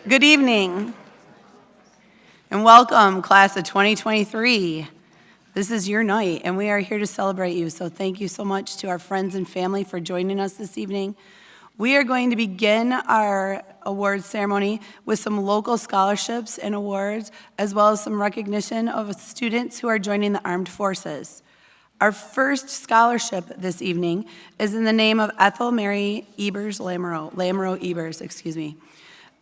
Good evening, and welcome, class of 2023. This is your night, and we are here to celebrate you, so thank you so much to our friends and family for joining us this evening. We are going to begin our awards ceremony with some local scholarships and awards, as well as some recognition of students who are joining the armed forces. Our first scholarship this evening is in the name of Ethel Mary Lamoureux-Ebers.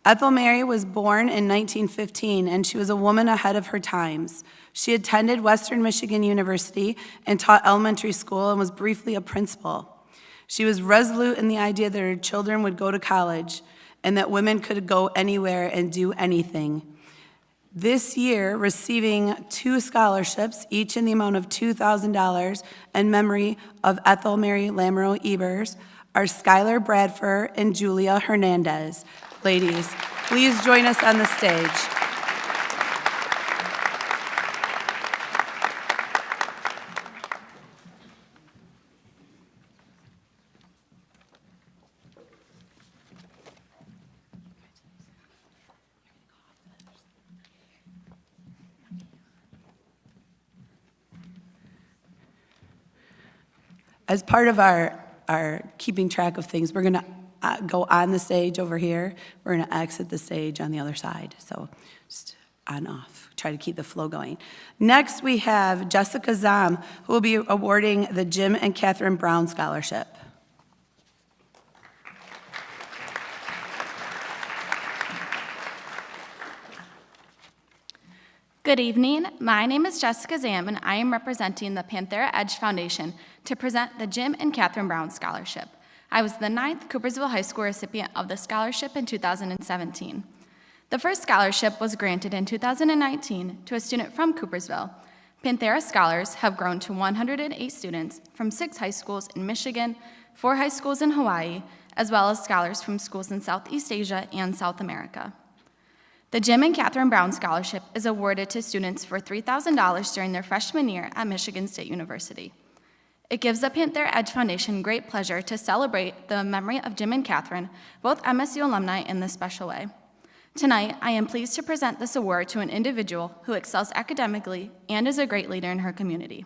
Ethel Mary was born in 1915, and she was a woman ahead of her times. She attended Western Michigan University and taught elementary school and was briefly a principal. She was resolute in the idea that her children would go to college and that women could go anywhere and do anything. This year, receiving 2 scholarships, each in the amount of $2,000 in memory of Ethel Mary Lamoureux-Ebers, are Skylar Bradford and Julia Hernandez. Ladies, please join us on the stage. As part of our keeping track of things, we're going to go on the stage over here. We're going to exit the stage on the other side. So just on, off. Try to keep the flow going. Next, we have Jessica Zam, who will be awarding the Jim and Catherine Brown Scholarship. Good evening. My name is Jessica Zam, and I am representing the Panthera Edge Foundation to present the Jim and Catherine Brown Scholarship. I was the 9th Coopersville High School recipient of the scholarship in 2017. The first scholarship was granted in 2019 to a student from Coopersville. Panthera scholars have grown to 108 students from 6 high schools in Michigan, 4 high schools in Hawaii, as well as scholars from schools in Southeast Asia and South America. The Jim and Catherine Brown Scholarship is awarded to students for $3,000 during their freshman year at Michigan State University. It gives the Panthera Edge Foundation great pleasure to celebrate the memory of Jim and Catherine, both MSU alumni, in this special way. Tonight, I am pleased to present this award to an individual who excels academically and is a great leader in her community.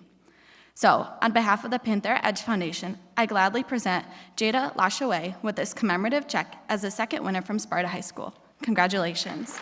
So, on behalf of the Panthera Edge Foundation, I gladly present Jada Lashaway with this commemorative check as the second winner from Sparta High School. Congratulations.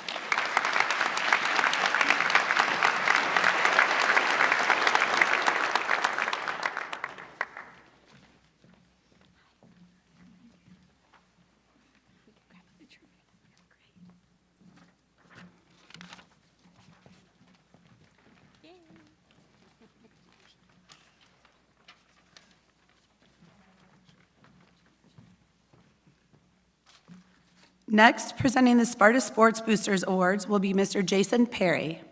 Next, presenting the Sparta Sports Boosters Awards will be Mr. Jason Perry.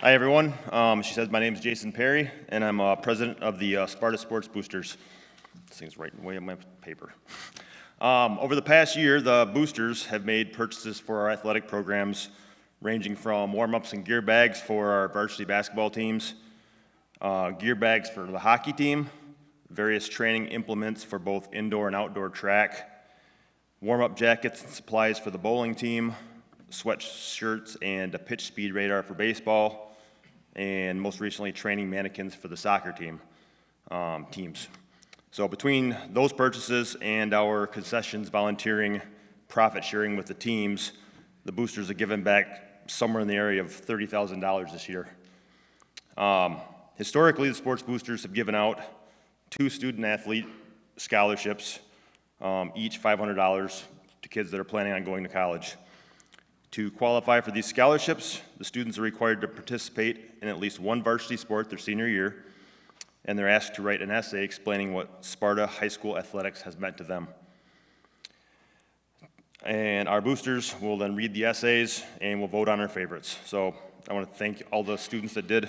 Hi, everyone. She says my name is Jason Perry, and I'm president of the Sparta Sports Boosters. This thing's right way on my paper. Over the past year, the boosters have made purchases for our athletic programs, ranging from warm-ups and gear bags for our varsity basketball teams, gear bags for the hockey team, various training implements for both indoor and outdoor track, warm-up jackets and supplies for the bowling team, sweatshirts and a pitch speed radar for baseball, and most recently training mannequins for the soccer teams. So between those purchases and our concessions, volunteering, profit sharing with the teams, the boosters have given back somewhere in the area of $30,000 this year. Historically, the sports boosters have given out 2 student-athlete scholarships, each $500 to kids that are planning on going to college. To qualify for these scholarships, the students are required to participate in at least 1 varsity sport their senior year, and they're asked to write an essay explaining what Sparta High School athletics has meant to them. And our boosters will then read the essays and will vote on our favorites. So I want to thank all the students that did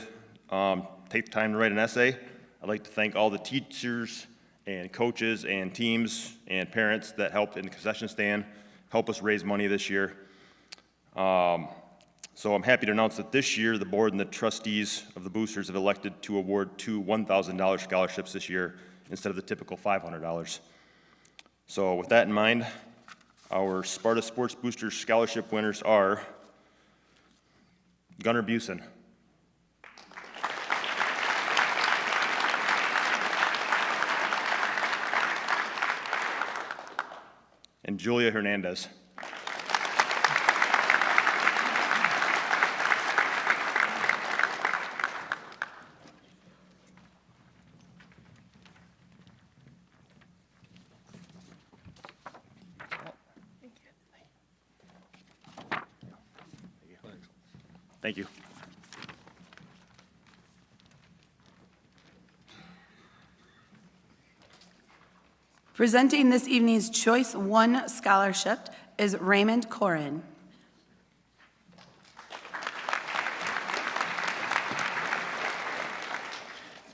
take the time to write an essay. I'd like to thank all the teachers and coaches and teams and parents that helped in the concession stand, help us raise money this year. So I'm happy to announce that this year the board and the trustees of the boosters have elected to award 2 $1,000 scholarships this year instead of the typical $500. So with that in mind, our Sparta Sports Boosters Scholarship winners are Gunnar Busen, and Julia Hernandez. Thank you. Presenting this evening's Choice 1 scholarship is Raymond Corin.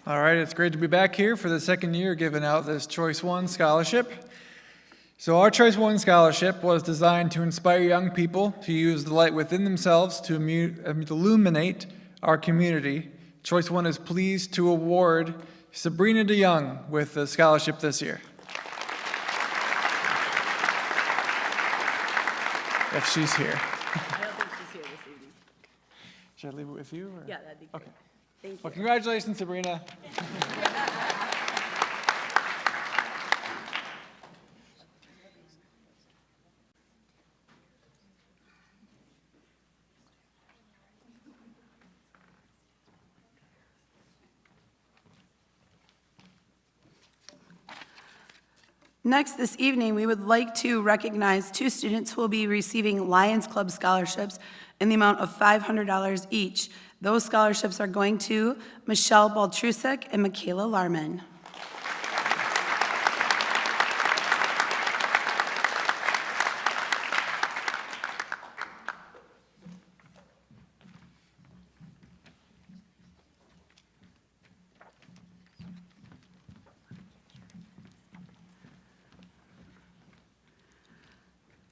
All right, it's great to be back here for the second year giving out this Choice 1 scholarship. So our Choice 1 scholarship was designed to inspire young people to use the light within themselves to illuminate our community. Choice 1 is pleased to award Sabrina DeYoung with the scholarship this year. If she's here. I don't think she's here this evening. Should I leave it with you? Or? Yeah, that'd be great. Okay. Thank you. Well, congratulations, Sabrina. Next, this evening, we would like to recognize 2 students who will be receiving Lions Club scholarships in the amount of $500 each. Those scholarships are going to Michelle Baltrusek and Michaela Larman.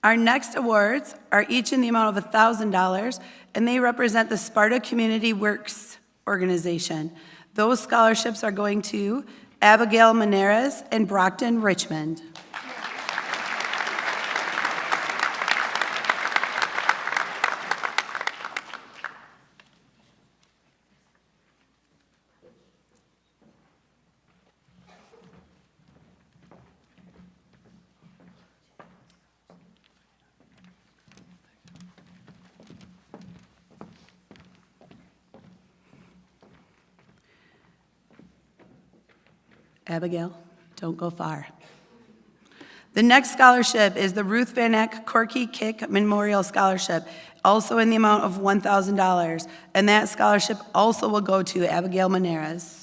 Our next awards are each in the amount of $1,000, and they represent the Sparta Community Works organization. Those scholarships are going to Abigail Menares and Brockton Richmond. Abigail, don't go far. The next scholarship is the Ruth Van Eck Corky Kick Memorial Scholarship, also in the amount of $1,000, and that scholarship also will go to Abigail Menares.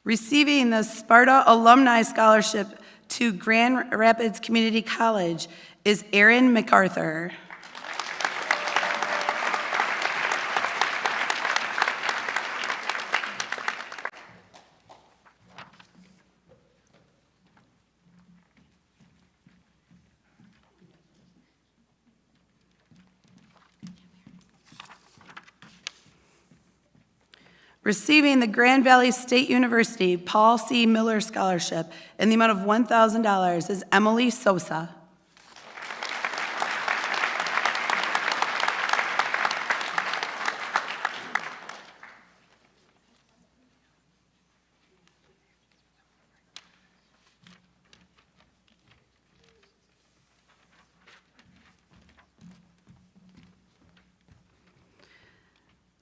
Receiving the Sparta Alumni Scholarship to Grand Rapids Community College is Erin MacArthur. Receiving the Grand Valley State University Paul C. Miller Scholarship in the amount of $1,000 is Emily Sosa.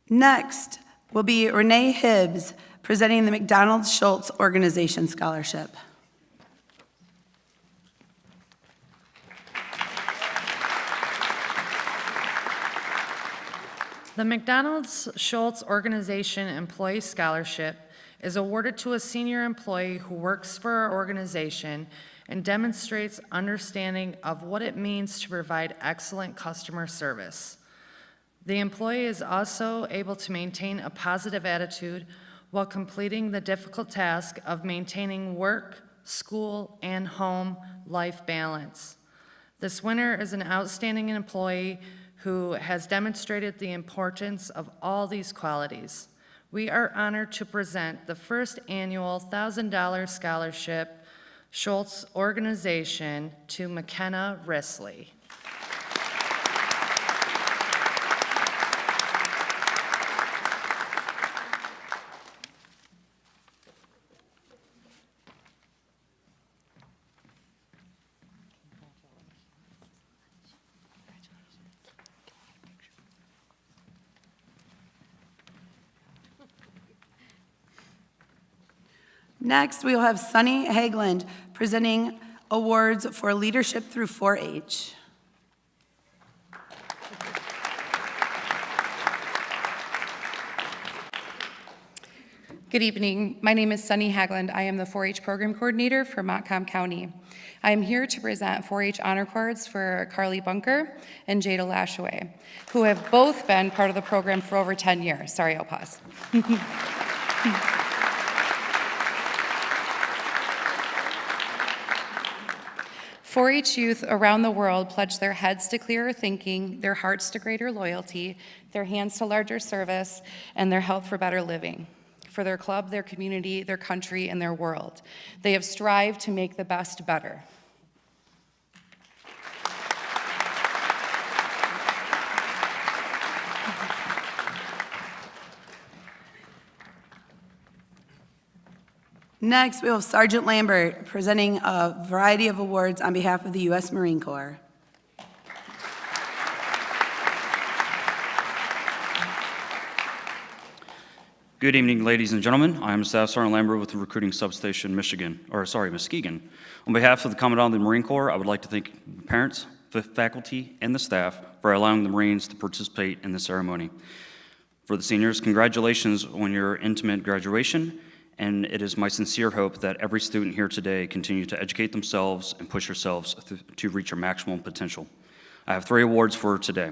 Next will be Renee Hibbs presenting the McDonald Schultz Organization Scholarship. The McDonald's Schultz Organization Employee Scholarship is awarded to a senior employee who works for our organization and demonstrates understanding of what it means to provide excellent customer service. The employee is also able to maintain a positive attitude while completing the difficult task of maintaining work, school, and home life balance. This winner is an outstanding employee who has demonstrated the importance of all these qualities. We are honored to present the first annual $1,000 scholarship Schultz Organization to McKenna Risley. Next, we will have Sunny Hageland presenting awards for leadership through 4-H. Good evening. My name is Sunny Hageland. I am the 4-H Program Coordinator for Montcalm County. I am here to present 4-H honor cards for Carly Bunker and Jada Lashaway, who have both been part of the program for over 10 years. Sorry, I'll pause. 4-H youth around the world pledge their heads to clearer thinking, their hearts to greater loyalty, their hands to larger service, and their health for better living. For their club, their community, their country, and their world. They have strived to make the best better. Next, we have Sergeant Lambert presenting a variety of awards on behalf of the U.S. Marine Corps. Good evening, ladies and gentlemen. I am Staff Sergeant Lambert with the Recruiting Substation, Muskegon. On behalf of the Commandant of the Marine Corps, I would like to thank the parents, the faculty, and the staff for allowing the Marines to participate in the ceremony. For the seniors, congratulations on your intimate graduation, and it is my sincere hope that every student here today continue to educate themselves and push yourselves to reach your maximum potential. I have 3 awards for today.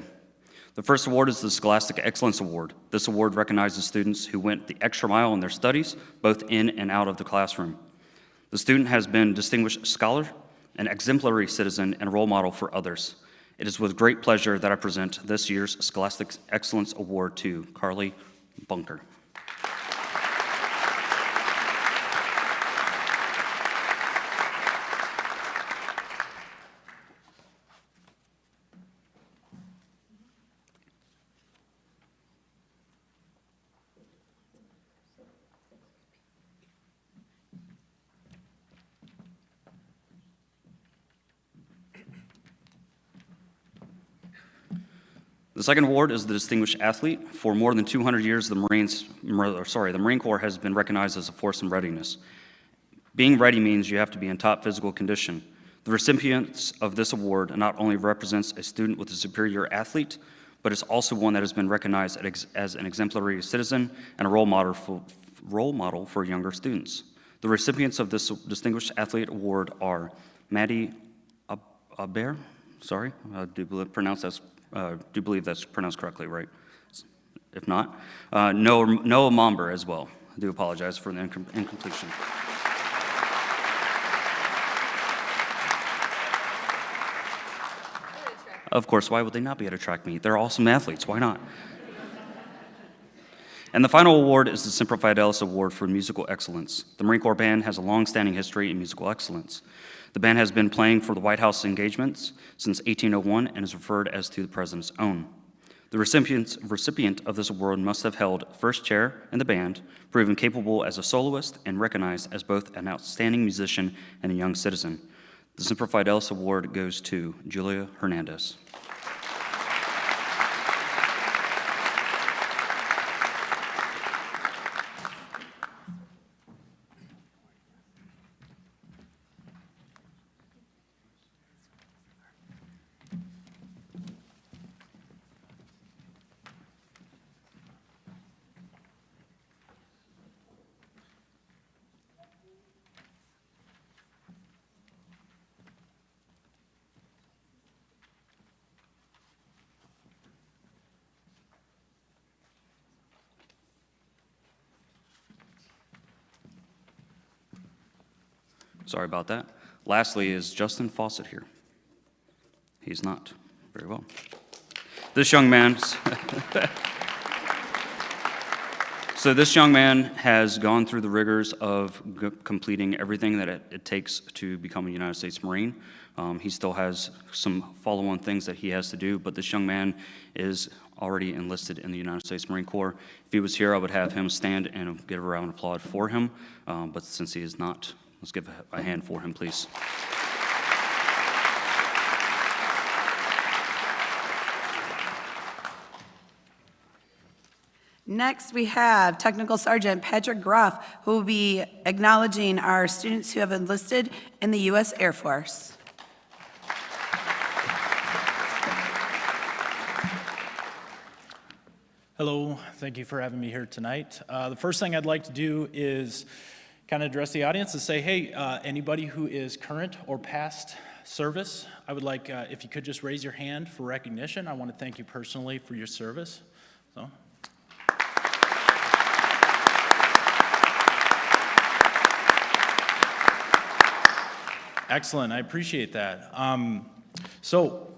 The first award is the Scholastic Excellence Award. This award recognizes students who went the extra mile in their studies, both in and out of the classroom. The student has been a distinguished scholar, an exemplary citizen, and role model for others. It is with great pleasure that I present this year's Scholastic Excellence Award to Carly Bunker. The second award is the Distinguished Athlete. For more than 200 years, the Marine Corps has been recognized as a force in readiness. Being ready means you have to be in top physical condition. The recipients of this award not only represents a student with a superior athlete, but it's also one that has been recognized as an exemplary citizen and a role model for younger students. The recipients of this Distinguished Athlete Award are Maddie Aber, I do believe that's pronounced correctly, right? If not, Noah Momber as well. I do apologize for the incompletion. Of course, why would they not be at a track meet? They're awesome athletes, why not? And the final award is the Semper Fidelis Award for Musical Excellence. The Marine Corps Band has a long-standing history in musical excellence. The band has been playing for the White House engagements since 1801 and is referred as to the President's own. The recipient of this award must have held first chair in the band, proven capable as a soloist, and recognized as both an outstanding musician and a young citizen. The Semper Fidelis Award goes to Julia Hernandez. Sorry about that. Lastly, is Justin Fawcett here? He's not. Very well. This young man, so this young man has gone through the rigors of completing everything that it takes to become a United States Marine. He still has some follow-on things that he has to do, but this young man is already enlisted in the United States Marine Corps. If he was here, I would have him stand and give a round of applause for him, but since he is not, let's give a hand for him, please. Next, we have Technical Sergeant Patrick Gruff, who will be acknowledging our students who have enlisted in the U.S. Air Force. Hello, thank you for having me here tonight. The first thing I'd like to do is kind of address the audience and say, hey, anybody who is current or past service, I would like, if you could just raise your hand for recognition. I want to thank you personally for your service. So. Excellent, I appreciate that. So,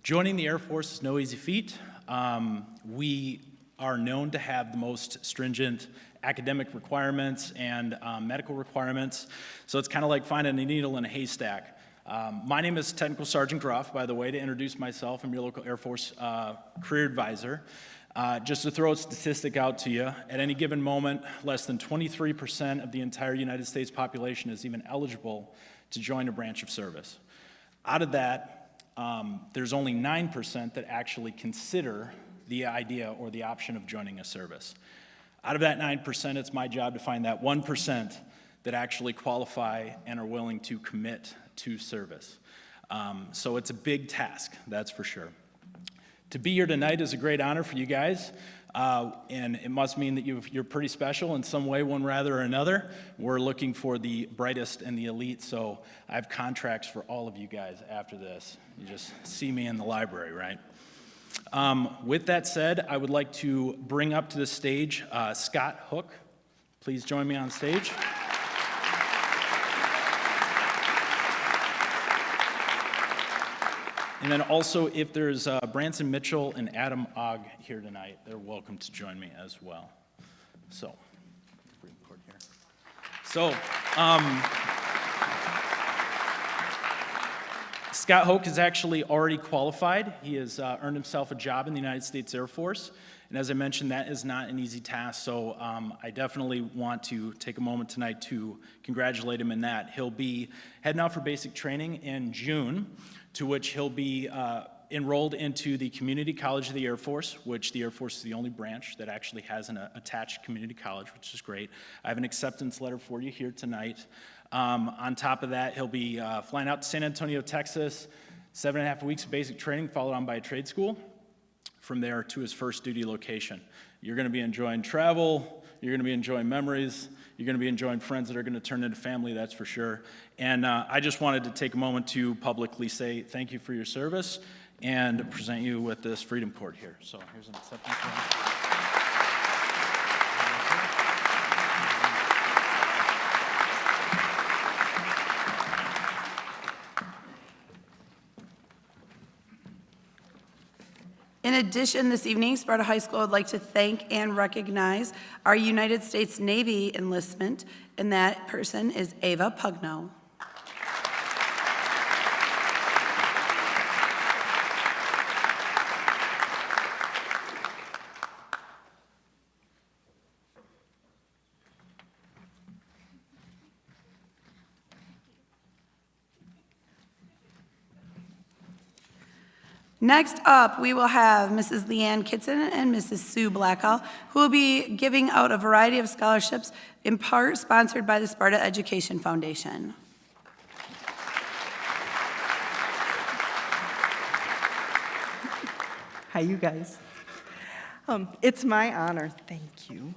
joining the Air Force is no easy feat. We are known to have the most stringent academic requirements and medical requirements, so it's kind of like finding a needle in a haystack. My name is Technical Sergeant Gruff, by the way, to introduce myself. I'm your local Air Force career advisor. Just to throw a statistic out to you, at any given moment, less than 23% of the entire United States population is even eligible to join a branch of service. Out of that, there's only 9% that actually consider the idea or the option of joining a service. Out of that 9%, it's my job to find that 1% that actually qualify and are willing to commit to service. So it's a big task, that's for sure. To be here tonight is a great honor for you guys, and it must mean that you're pretty special in some way, one rather or another. We're looking for the brightest and the elite, so I have contracts for all of you guys after this. You just see me in the library, right? With that said, I would like to bring up to the stage Scott Hook. Please join me on stage. And then also, if there's Branson Mitchell and Adam Ogg here tonight, they're welcome to join me as well. So, Scott Hoke is actually already qualified. He has earned himself a job in the United States Air Force. And as I mentioned, that is not an easy task, so I definitely want to take a moment tonight to congratulate him in that. He'll be heading out for basic training in June, to which he'll be enrolled into the Community College of the Air Force, which the Air Force is the only branch that actually has an attached community college, which is great. I have an acceptance letter for you here tonight. On top of that, he'll be flying out to San Antonio, Texas, 7.5 weeks of basic training, followed on by a trade school. From there to his first duty location. You're going to be enjoying travel, you're going to be enjoying memories, you're going to be enjoying friends that are going to turn into family, that's for sure. And I just wanted to take a moment to publicly say thank you for your service and present you with this Freedom Cord here. So here's an acceptance letter. In addition, this evening, Sparta High School would like to thank and recognize our United States Navy enlistment, and that person is Ava Pugno. Next up, we will have Mrs. Leanne Kitson and Mrs. Sue Blackhall, who will be giving out a variety of scholarships, in part sponsored by the Sparta Education Foundation. Hi, you guys. It's my honor, thank you,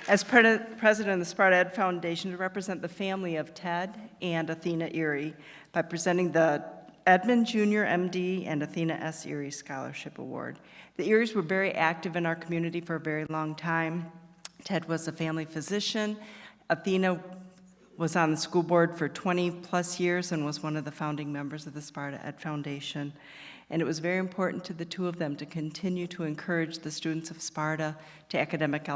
as president of the Sparta Ed Foundation, to represent the family of Ted and Athena Erie by presenting the Edmund Jr. MD and Athena S. Erie Scholarship Award. The Eries were very active in our community for a very long time. Ted was a family physician. Athena was on the school board for 20-plus years and was one of the founding members of the Sparta Ed Foundation. And it was very important to the two of them to continue to encourage the students of Sparta to academic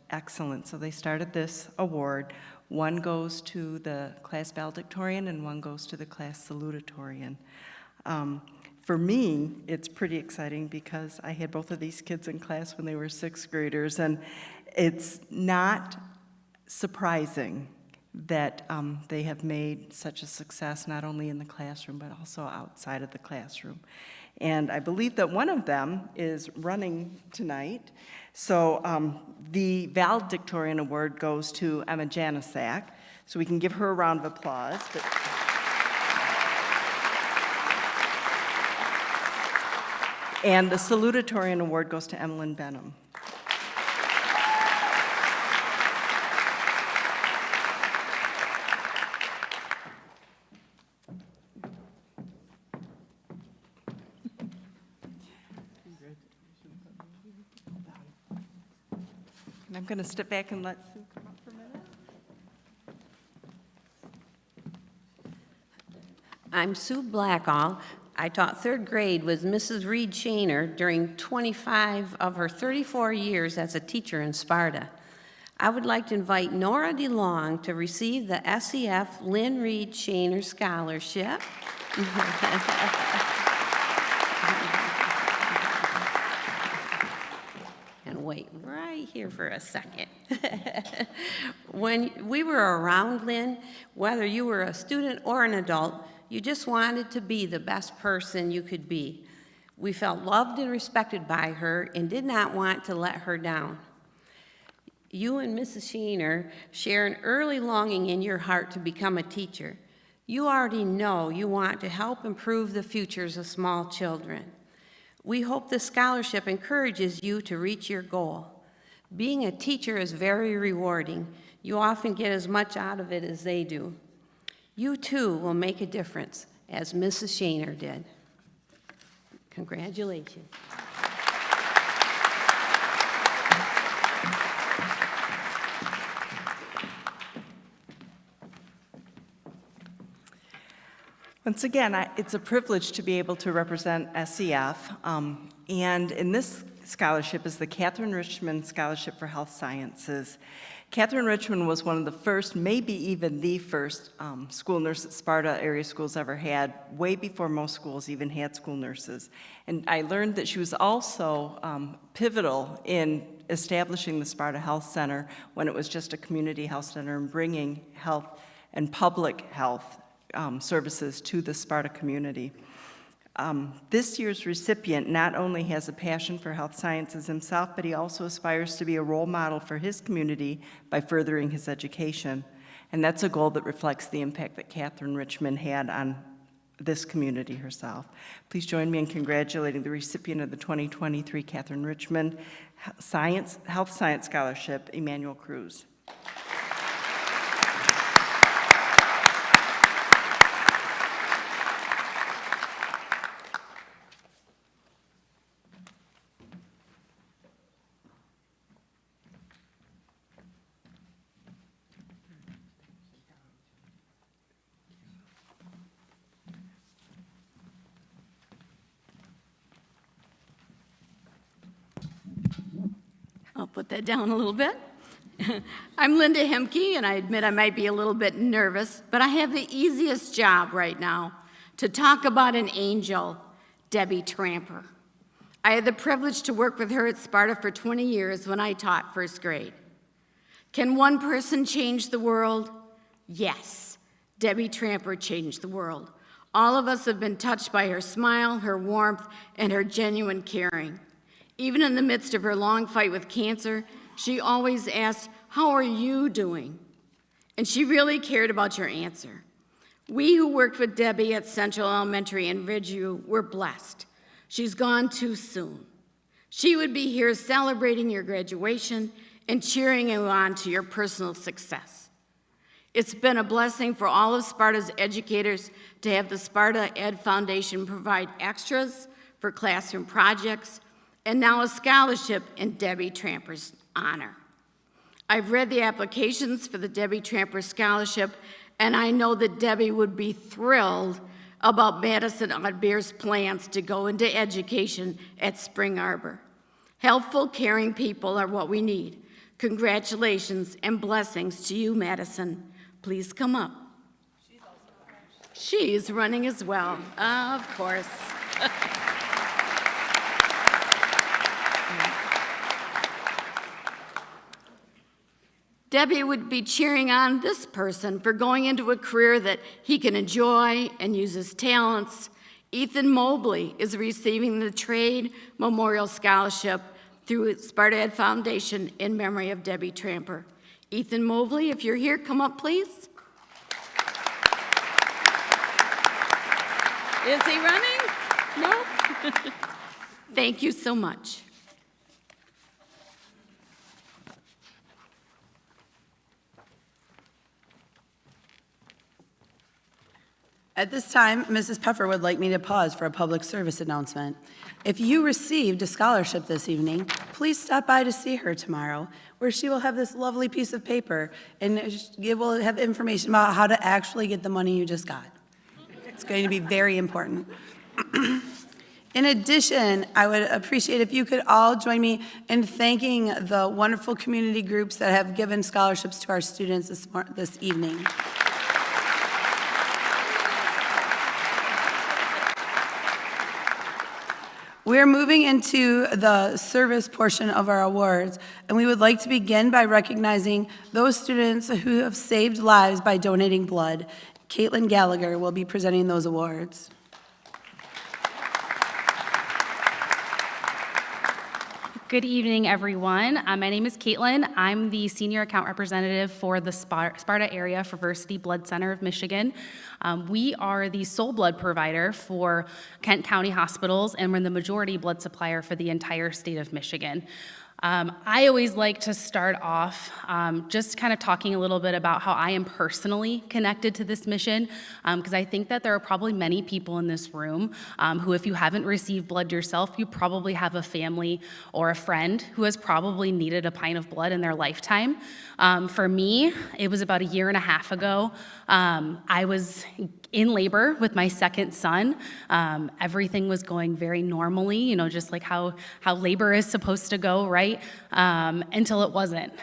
excellence. So they started this award. One goes to the class valedictorian and one goes to the class salutatorian. For me, it's pretty exciting because I had both of these kids in class when they were sixth graders, and it's not surprising that they have made such a success, not only in the classroom, but also outside of the classroom. And I believe that one of them is running tonight. So the valedictorian award goes to Emma Janisak. So we can give her a round of applause. And the salutatorian award goes to Emmeline Benham. And I'm going to step back and let Sue come up for a minute. I'm Sue Blackall. I taught third grade with Mrs. Reed Shaner during 25 of her 34 years as a teacher in Sparta. I would like to invite Nora DeLong to receive the SEF Lynn Reed Shaner Scholarship. And wait right here for a second. When we were around Lynn, whether you were a student or an adult, you just wanted to be the best person you could be. We felt loved and respected by her and did not want to let her down. You and Mrs. Shaner share an early longing in your heart to become a teacher. You already know you want to help improve the futures of small children. We hope this scholarship encourages you to reach your goal. Being a teacher is very rewarding. You often get as much out of it as they do. You too will make a difference, as Mrs. Shaner did. Congratulations. Once again, it's a privilege to be able to represent SEF, and in this scholarship is the Catherine Richmond Scholarship for Health Sciences. Catherine Richmond was one of the first, maybe even the first, school nurse that Sparta area schools ever had, way before most schools even had school nurses. And I learned that she was also pivotal in establishing the Sparta Health Center when it was just a community health center and bringing health and public health services to the Sparta community. This year's recipient not only has a passion for health sciences himself, but he also aspires to be a role model for his community by furthering his education. And that's a goal that reflects the impact that Catherine Richmond had on this community herself. Please join me in congratulating the recipient of the 2023 Catherine Richmond Health Science Scholarship, Emmanuel Cruz. I'll put that down a little bit. I'm Linda Hemke, and I admit I might be a little bit nervous, but I have the easiest job right now to talk about an angel, Debbie Tramper. I had the privilege to work with her at Sparta for 20 years when I taught first grade. Can one person change the world? Yes, Debbie Tramper changed the world. All of us have been touched by her smile, her warmth, and her genuine caring. Even in the midst of her long fight with cancer, she always asked, "How are you doing?" And she really cared about your answer. We who worked with Debbie at Central Elementary in Ridgeview were blessed. She's gone too soon. She would be here celebrating your graduation and cheering you on to your personal success. It's been a blessing for all of Sparta's educators to have the Sparta Ed Foundation provide extras for classroom projects, and now a scholarship in Debbie Tramper's honor. I've read the applications for the Debbie Tramper Scholarship, and I know that Debbie would be thrilled about Madison Oddbeer's plans to go into education at Spring Arbor. Helpful, caring people are what we need. Congratulations and blessings to you, Madison. Please come up. She's running as well, of course. Debbie would be cheering on this person for going into a career that he can enjoy and use his talents. Ethan Mobley is receiving the Trade Memorial Scholarship through Sparta Ed Foundation in memory of Debbie Tramper. Ethan Mobley, if you're here, come up, please. Is he running? No? Thank you so much. At this time, Mrs. Puffer would like me to pause for a public service announcement. If you received a scholarship this evening, please stop by to see her tomorrow, where she will have this lovely piece of paper, and it will have information about how to actually get the money you just got. It's going to be very important. In addition, I would appreciate if you could all join me in thanking the wonderful community groups that have given scholarships to our students this evening. We're moving into the service portion of our awards, and we would like to begin by recognizing those students who have saved lives by donating blood. Caitlin Gallagher will be presenting those awards. Good evening, everyone. My name is Caitlin. I'm the Senior Account Representative for the Sparta Area for Versity Blood Center of Michigan. We are the sole blood provider for Kent County hospitals, and we're the majority blood supplier for the entire state of Michigan. I always like to start off just kind of talking a little bit about how I am personally connected to this mission, because I think that there are probably many people in this room who, if you haven't received blood yourself, you probably have a family or a friend who has probably needed a pint of blood in their lifetime. For me, it was about 1.5 years ago. I was in labor with my second son. Everything was going very normally, you know, just like how labor is supposed to go, right? Until it wasn't.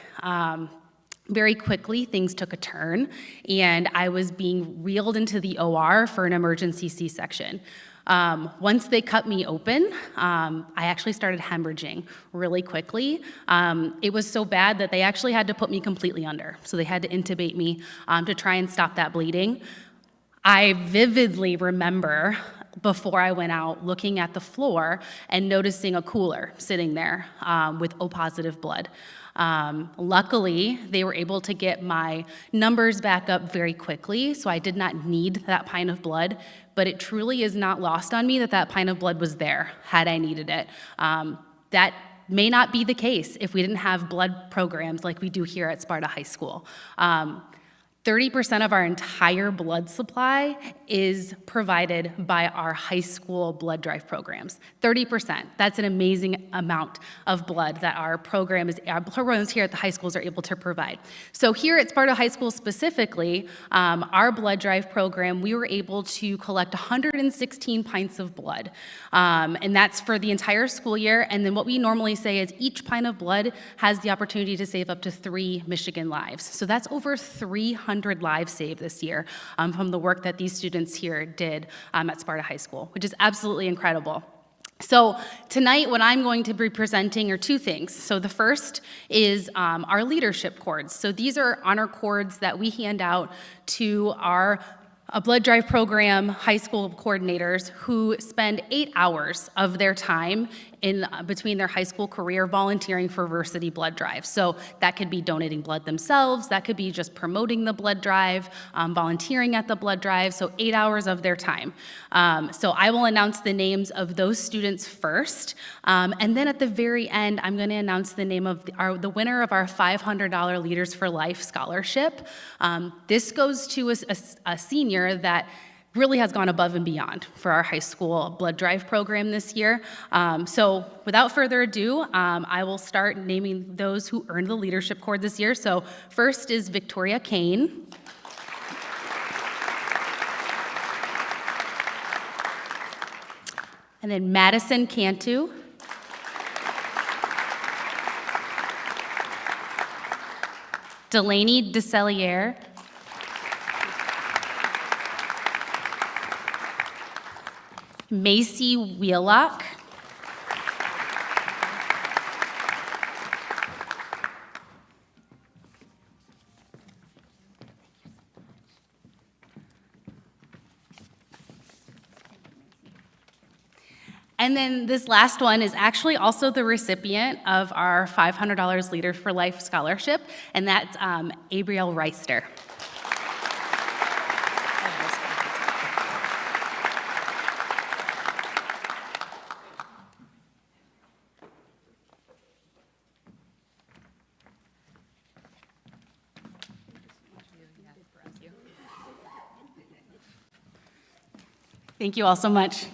Very quickly, things took a turn, and I was being wheeled into the OR for an emergency C-section. Once they cut me open, I actually started hemorrhaging really quickly. It was so bad that they actually had to put me completely under. So they had to intubate me to try and stop that bleeding. I vividly remember before I went out looking at the floor and noticing a cooler sitting there with O-positive blood. Luckily, they were able to get my numbers back up very quickly, so I did not need that pint of blood, but it truly is not lost on me that that pint of blood was there had I needed it. That may not be the case if we didn't have blood programs like we do here at Sparta High School. 30% of our entire blood supply is provided by our high school blood drive programs. 30%. That's an amazing amount of blood that our programs here at the high schools are able to provide. So here at Sparta High School specifically, our blood drive program, we were able to collect 116 pints of blood. And that's for the entire school year. And then what we normally say is each pint of blood has the opportunity to save up to 3 Michigan lives. So that's over 300 lives saved this year from the work that these students here did at Sparta High School, which is absolutely incredible. So tonight, what I'm going to be presenting are 2 things. So the first is our leadership cords. So these are honor cords that we hand out to our blood drive program high school coordinators who spend 8 hours of their time in between their high school career volunteering for Versity blood drive. So that could be donating blood themselves, that could be just promoting the blood drive, volunteering at the blood drive, so 8 hours of their time. So I will announce the names of those students first, and then at the very end, I'm gonna announce the name of the winner of our $500 Leaders for Life scholarship. This goes to a senior that really has gone above and beyond for our high school blood drive program this year. So without further ado, I will start naming those who earned the leadership cord this year. So first is Victoria Kane. And then Madison Cantu. Delaney DeCellier. Macy Wheelock. And then this last one is actually also the recipient of our $500 Leader for Life scholarship, and that's Abriel Reister. Thank you all so much.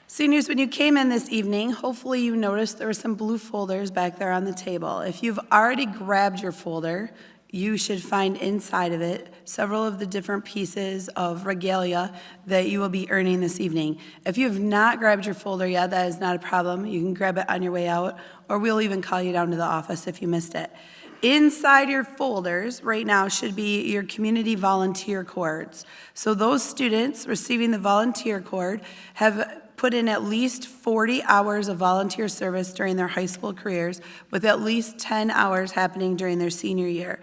Seniors, when you came in this evening, hopefully you noticed there were some blue folders back there on the table. If you've already grabbed your folder, you should find inside of it several of the different pieces of regalia that you will be earning this evening. If you have not grabbed your folder yet, that is not a problem. You can grab it on your way out, or we'll even call you down to the office if you missed it. Inside your folders right now should be your community volunteer cords. So those students receiving the volunteer cord have put in at least 40 hours of volunteer service during their high school careers, with at least 10 hours happening during their senior year.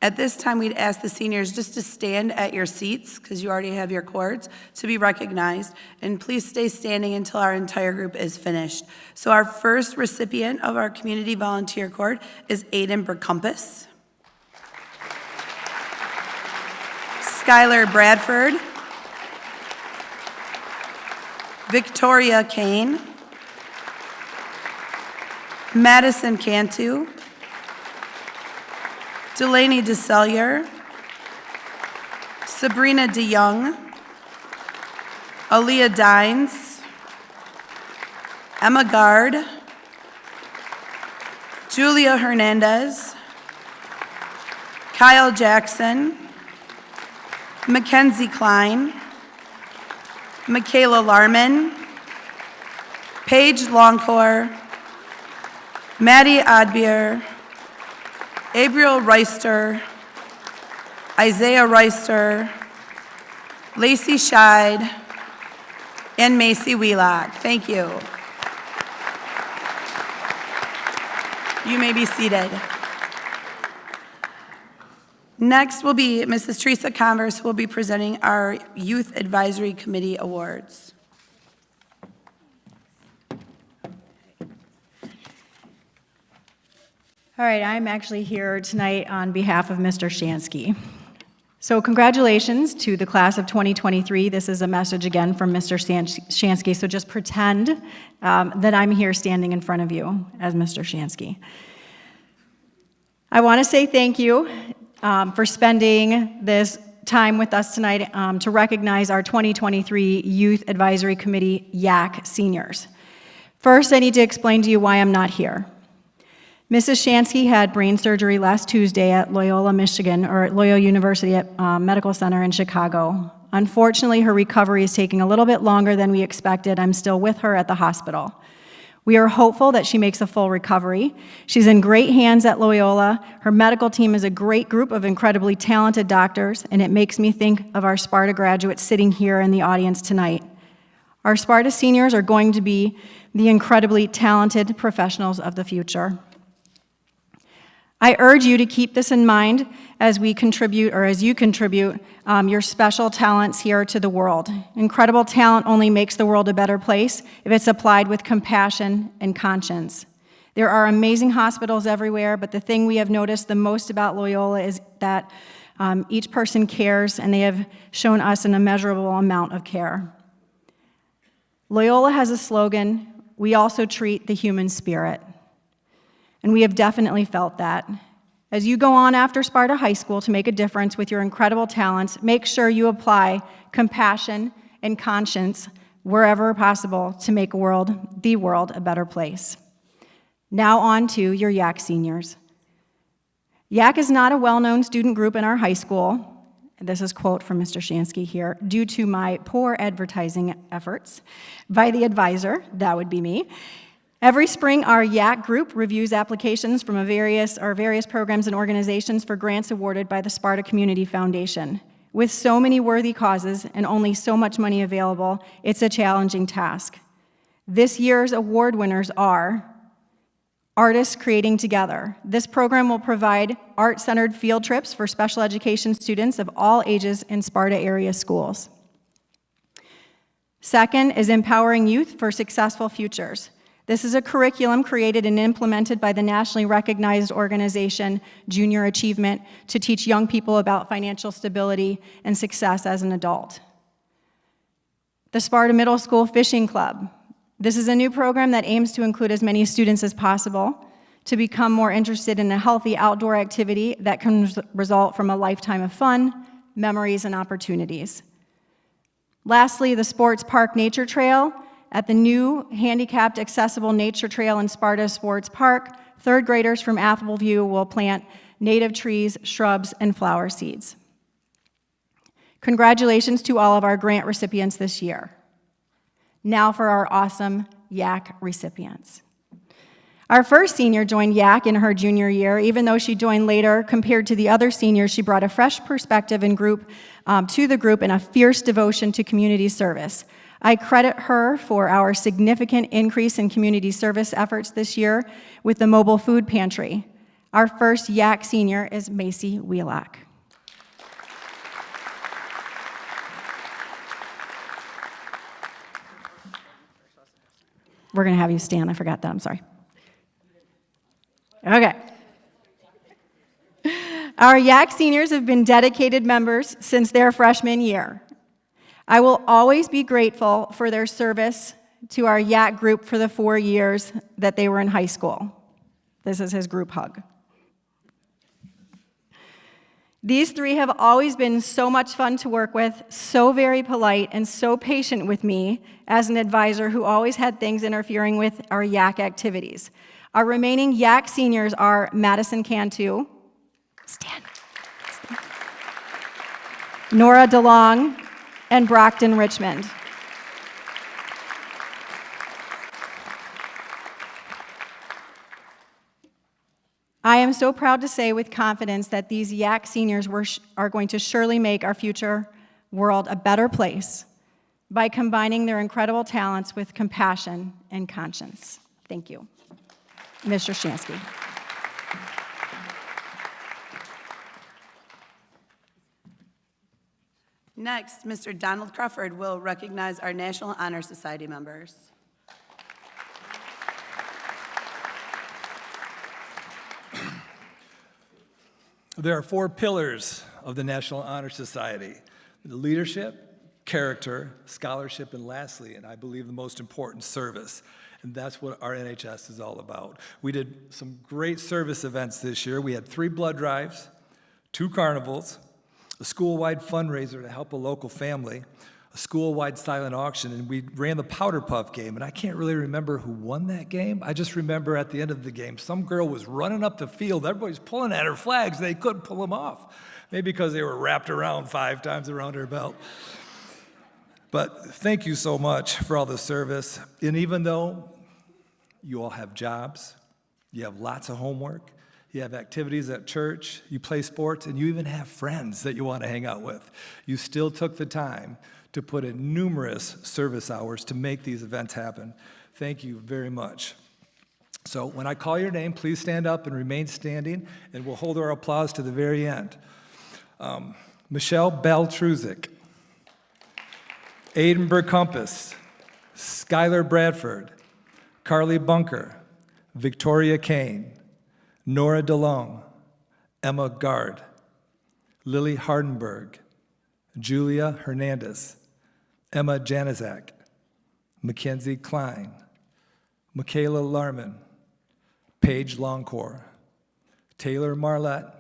At this time, we'd ask the seniors just to stand at your seats, because you already have your cords, to be recognized, and please stay standing until our entire group is finished. So our first recipient of our community volunteer cord is Aiden Bercumpus. Skylar Bradford. Victoria Kane. Madison Cantu. Delaney DeCellier. Sabrina DeYoung. Aaliyah Dines. Emma Gard. Julia Hernandez. Kyle Jackson. Mackenzie Klein. Michaela Larman. Paige Longcore. Maddie Odbier. Abriel Reister. Isaiah Reister. Lacey Scheid. And Macy Wheelock. Thank you. You may be seated. Next will be Mrs. Teresa Converse, who will be presenting our Youth Advisory Committee Awards. All right, I'm actually here tonight on behalf of Mr. Shansky. So congratulations to the class of 2023. This is a message again from Mr. Shansky, so just pretend that I'm here standing in front of you as Mr. Shansky. I want to say thank you for spending this time with us tonight to recognize our 2023 Youth Advisory Committee YAC seniors. First, I need to explain to you why I'm not here. Mrs. Shansky had brain surgery last Tuesday at Loyola, Michigan, or at Loyola University Medical Center in Chicago. Unfortunately, her recovery is taking a little bit longer than we expected. I'm still with her at the hospital. We are hopeful that she makes a full recovery. She's in great hands at Loyola. Her medical team is a great group of incredibly talented doctors, and it makes me think of our Sparta graduates sitting here in the audience tonight. Our Sparta seniors are going to be the incredibly talented professionals of the future. I urge you to keep this in mind as we contribute, or as you contribute, your special talents here to the world. Incredible talent only makes the world a better place if it's applied with compassion and conscience. There are amazing hospitals everywhere, but the thing we have noticed the most about Loyola is that each person cares, and they have shown us an immeasurable amount of care. Loyola has a slogan, "We also treat the human spirit." And we have definitely felt that. As you go on after Sparta High School to make a difference with your incredible talents, make sure you apply compassion and conscience wherever possible to make the world a better place. Now on to your YAC seniors. YAC is not a well-known student group in our high school. This is a quote from Mr. Shansky here, due to my poor advertising efforts by the advisor, that would be me. Every spring, our YAC group reviews applications from various programs and organizations for grants awarded by the Sparta Community Foundation. With so many worthy causes and only so much money available, it's a challenging task. This year's award winners are Artists Creating Together. This program will provide art-centered field trips for special education students of all ages in Sparta area schools. Second is Empowering Youth for Successful Futures. This is a curriculum created and implemented by the nationally recognized organization Junior Achievement to teach young people about financial stability and success as an adult. The Sparta Middle School Fishing Club. This is a new program that aims to include as many students as possible to become more interested in a healthy outdoor activity that can result from a lifetime of fun, memories, and opportunities. Lastly, the Sports Park Nature Trail. At the new handicapped accessible nature trail in Sparta Sports Park, third graders from Appleview will plant native trees, shrubs, and flower seeds. Congratulations to all of our grant recipients this year. Now for our awesome YAC recipients. Our first senior joined YAC in her junior year. Even though she joined later, compared to the other seniors, she brought a fresh perspective to the group and a fierce devotion to community service. I credit her for our significant increase in community service efforts this year with the mobile food pantry. Our first YAC senior is Macy Wheelock. We're going to have you stand. I forgot that. I'm sorry. Okay. Our YAC seniors have been dedicated members since their freshman year. I will always be grateful for their service to our YAC group for the 4 years that they were in high school. This is his group hug. These three have always been so much fun to work with, so very polite, and so patient with me as an advisor who always had things interfering with our YAC activities. Our remaining YAC seniors are Madison Cantu, stand. Nora DeLong, and Brockton Richmond. I am so proud to say with confidence that these YAC seniors are going to surely make our future world a better place by combining their incredible talents with compassion and conscience. Thank you. Mr. Shansky. Next, Mr. Donald Crawford will recognize our National Honor Society members. There are 4 pillars of the National Honor Society: the leadership, character, scholarship, and lastly, and I believe the most important, service. And that's what our NHS is all about. We did some great service events this year. We had 3 blood drives, 2 carnivals, a school-wide fundraiser to help a local family, a school-wide silent auction, and we ran the Powder Puff game. And I can't really remember who won that game. I just remember at the end of the game, some girl was running up the field. Everybody's pulling at her flags. They couldn't pull them off, maybe because they were wrapped around 5 times around her belt. But thank you so much for all the service. And even though you all have jobs, you have lots of homework, you have activities at church, you play sports, and you even have friends that you want to hang out with, you still took the time to put in numerous service hours to make these events happen. Thank you very much. So when I call your name, please stand up and remain standing, and we'll hold our applause to the very end. Michelle Baltruzik, Aiden Burkumpus, Skylar Bradford, Carly Bunker, Victoria Kane, Nora DeLong, Emma Gard, Lily Hardenberg, Julia Hernandez, Emma Janizak, Mackenzie Klein, Michaela Larman, Paige Longcore, Taylor Marlette,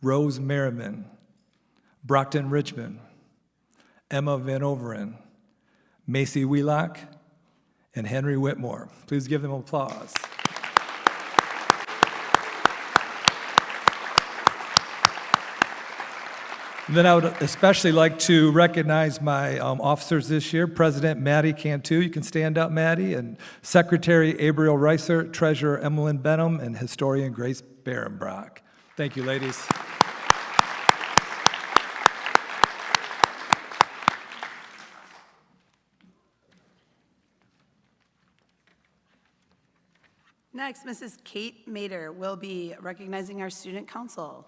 Rose Merriman, Brockton Richmond, Emma Van Overen, Macy Wheelock, and Henry Whitmore. Please give them applause. Then I would especially like to recognize my officers this year, President Maddie Cantu, you can stand up, Maddie, and Secretary Abriel Reiser, Treasurer Emmeline Benham, and Historian Grace Barenbrock. Thank you, ladies. Next, Mrs. Kate Mader will be recognizing our student council.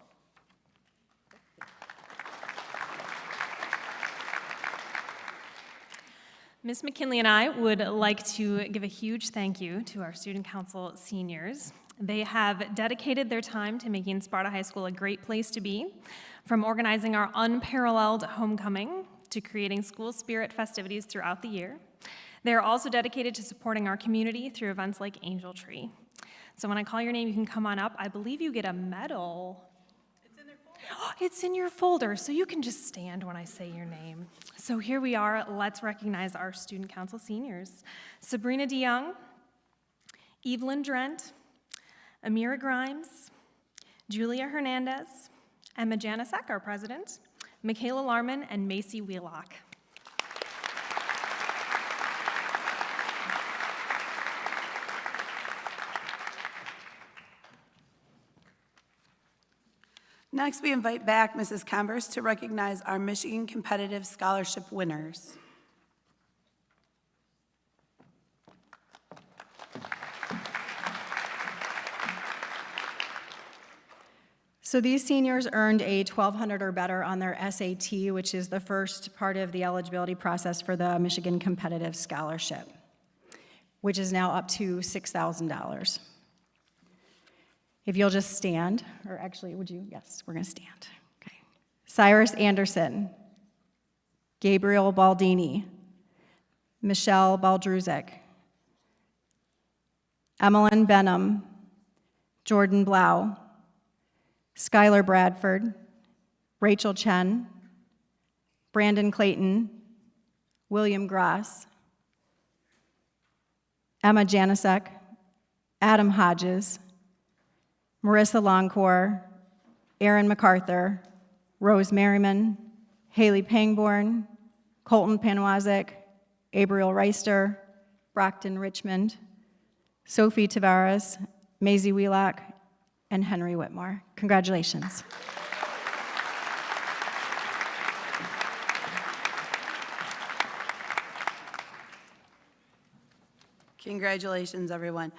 Ms. McKinley and I would like to give a huge thank you to our student council seniors. They have dedicated their time to making Sparta High School a great place to be, from organizing our unparalleled homecoming to creating school spirit festivities throughout the year. They are also dedicated to supporting our community through events like Angel Tree. So when I call your name, you can come on up. I believe you get a medal. It's in your folder, so you can just stand when I say your name. So here we are. Let's recognize our student council seniors. Sabrina DeYoung, Evelyn Drent, Amira Grimes, Julia Hernandez, Emma Janisek, our president, Michaela Larman, and Macy Wheelock. Next, we invite back Mrs. Converse to recognize our Michigan Competitive Scholarship winners. So these seniors earned a 1,200 or better on their SAT, which is the first part of the eligibility process for the Michigan Competitive Scholarship, which is now up to $6,000. If you'll just stand, or actually, would you? Yes, we're going to stand. Okay. Cyrus Anderson, Gabriel Baldini, Michelle Baldruzek, Emmeline Benham, Jordan Blau, Skylar Bradford, Rachel Chen, Brandon Clayton, William Gross, Emma Janisek, Adam Hodges, Marissa Longcore, Aaron MacArthur, Rose Merriman, Haley Pangborn, Colton Panwazik, Abriel Reister, Brockton Richmond, Sophie Tavares, Maisie Wheelock, and Henry Whitmore. Congratulations. Congratulations, everyone.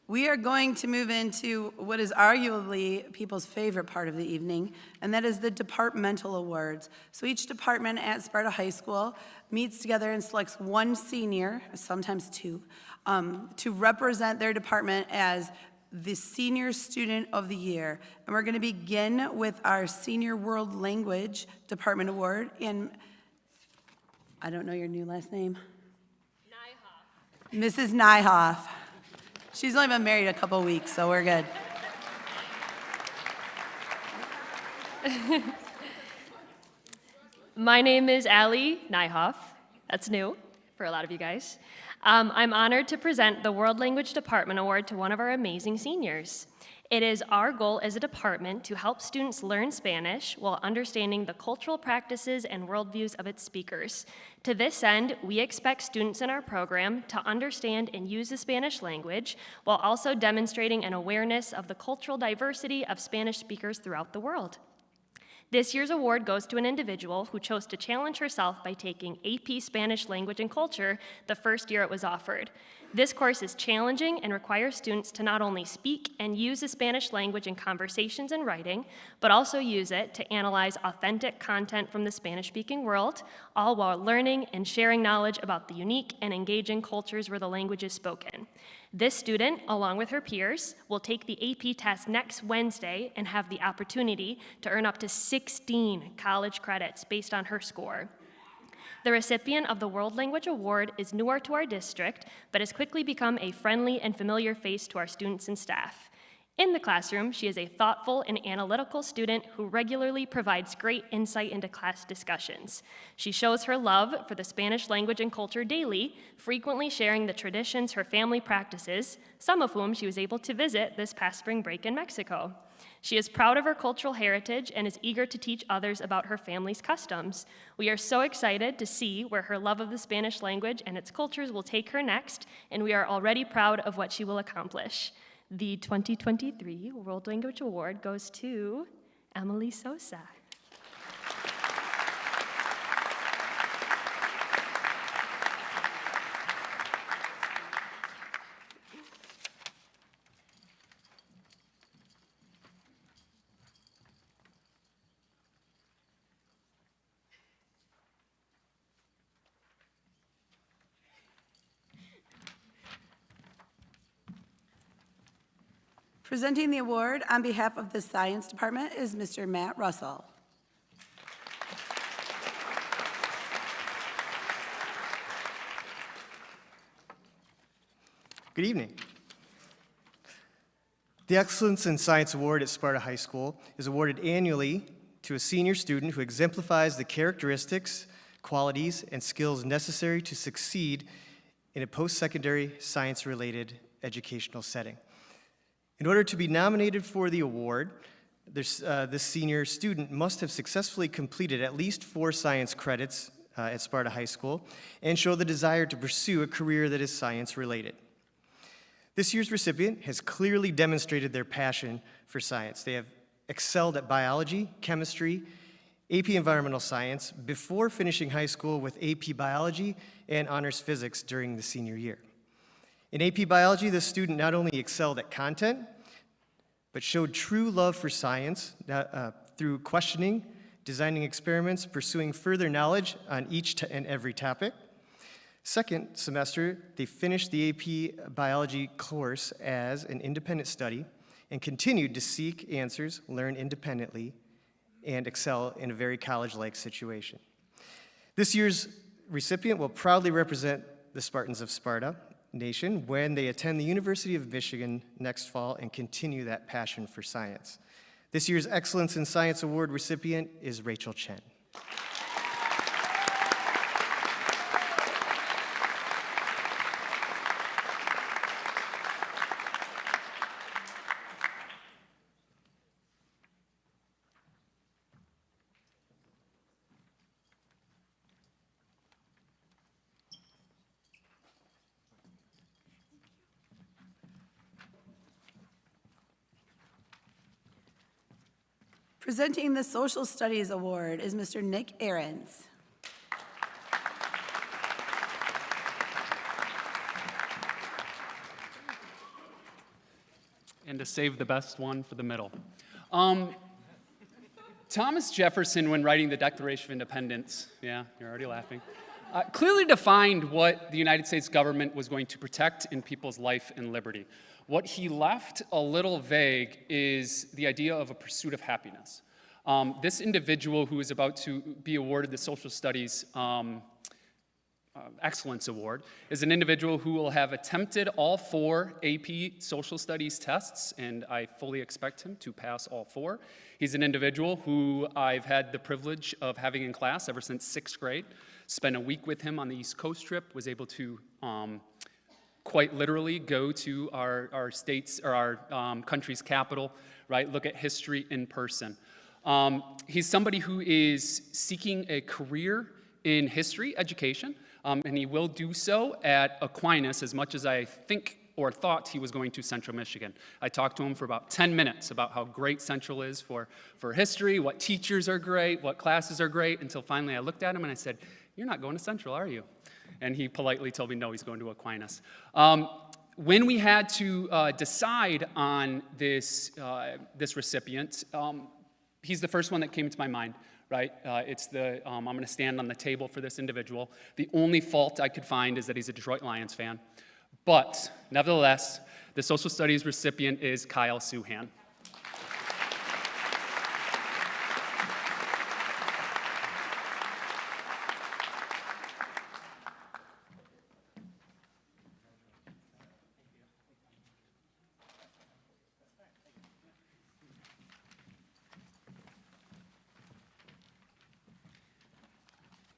We are going to move into what is arguably people's favorite part of the evening, and that is the departmental awards. So each department at Sparta High School meets together and selects one senior, sometimes two, to represent their department as the Senior Student of the Year. And we're going to begin with our Senior World Language Department Award. And I don't know your new last name. Nyhoff. Mrs. Nyhoff. She's only been married a couple weeks, so we're good. My name is Allie Nyhoff. That's new for a lot of you guys. I'm honored to present the World Language Department Award to one of our amazing seniors. It is our goal as a department to help students learn Spanish while understanding the cultural practices and worldviews of its speakers. To this end, we expect students in our program to understand and use the Spanish language while also demonstrating an awareness of the cultural diversity of Spanish speakers throughout the world. This year's award goes to an individual who chose to challenge herself by taking AP Spanish Language and Culture the first year it was offered. This course is challenging and requires students to not only speak and use the Spanish language in conversations and writing, but also use it to analyze authentic content from the Spanish-speaking world, all while learning and sharing knowledge about the unique and engaging cultures where the language is spoken. This student, along with her peers, will take the AP test next Wednesday and have the opportunity to earn up to 16 college credits based on her score. The recipient of the World Language Award is newer to our district, but has quickly become a friendly and familiar face to our students and staff. In the classroom, she is a thoughtful and analytical student who regularly provides great insight into class discussions. She shows her love for the Spanish language and culture daily, frequently sharing the traditions her family practices, some of whom she was able to visit this past spring break in Mexico. She is proud of her cultural heritage and is eager to teach others about her family's customs. We are so excited to see where her love of the Spanish language and its cultures will take her next, and we are already proud of what she will accomplish. The 2023 World Language Award goes to Emily Sosa. Presenting the award on behalf of the Science Department is Mr. Matt Russell. Good evening. The Excellence in Science Award at Sparta High School is awarded annually to a senior student who exemplifies the characteristics, qualities, and skills necessary to succeed in a post-secondary science-related educational setting. In order to be nominated for the award, this senior student must have successfully completed at least 4 science credits at Sparta High School and show the desire to pursue a career that is science-related. This year's recipient has clearly demonstrated their passion for science. They have excelled at biology, chemistry, AP Environmental Science before finishing high school with AP Biology and Honors Physics during the senior year. In AP Biology, the student not only excelled at content, but showed true love for science through questioning, designing experiments, pursuing further knowledge on each and every topic. Second semester, they finished the AP Biology course as an independent study and continued to seek answers, learn independently, and excel in a very college-like situation. This year's recipient will proudly represent the Spartans of Sparta Nation when they attend the University of Michigan next fall and continue that passion for science. This year's Excellence in Science Award recipient is Rachel Chen. Presenting the Social Studies Award is Mr. Nick Ahrens. And to save the best one for the middle. Thomas Jefferson, when writing the Declaration of Independence, yeah, you're already laughing, clearly defined what the United States government was going to protect in people's life and liberty. What he left a little vague is the idea of a pursuit of happiness. This individual who is about to be awarded the Social Studies Excellence Award is an individual who will have attempted all 4 AP Social Studies tests, and I fully expect him to pass all 4. He's an individual who I've had the privilege of having in class ever since 6th grade, spent a week with him on the East Coast trip, was able to quite literally go to our state's or our country's capital, right? Look at history in person. He's somebody who is seeking a career in history education, and he will do so at Aquinas as much as I think or thought he was going to Central Michigan. I talked to him for about 10 minutes about how great Central is for history, what teachers are great, what classes are great, until finally I looked at him and I said, "You're not going to Central, are you?" And he politely told me, no, he's going to Aquinas. When we had to decide on this recipient, he's the first one that came to my mind, right? I'm going to stand on the table for this individual. The only fault I could find is that he's a Detroit Lions fan. But nevertheless, the social studies recipient is Kyle Suhan.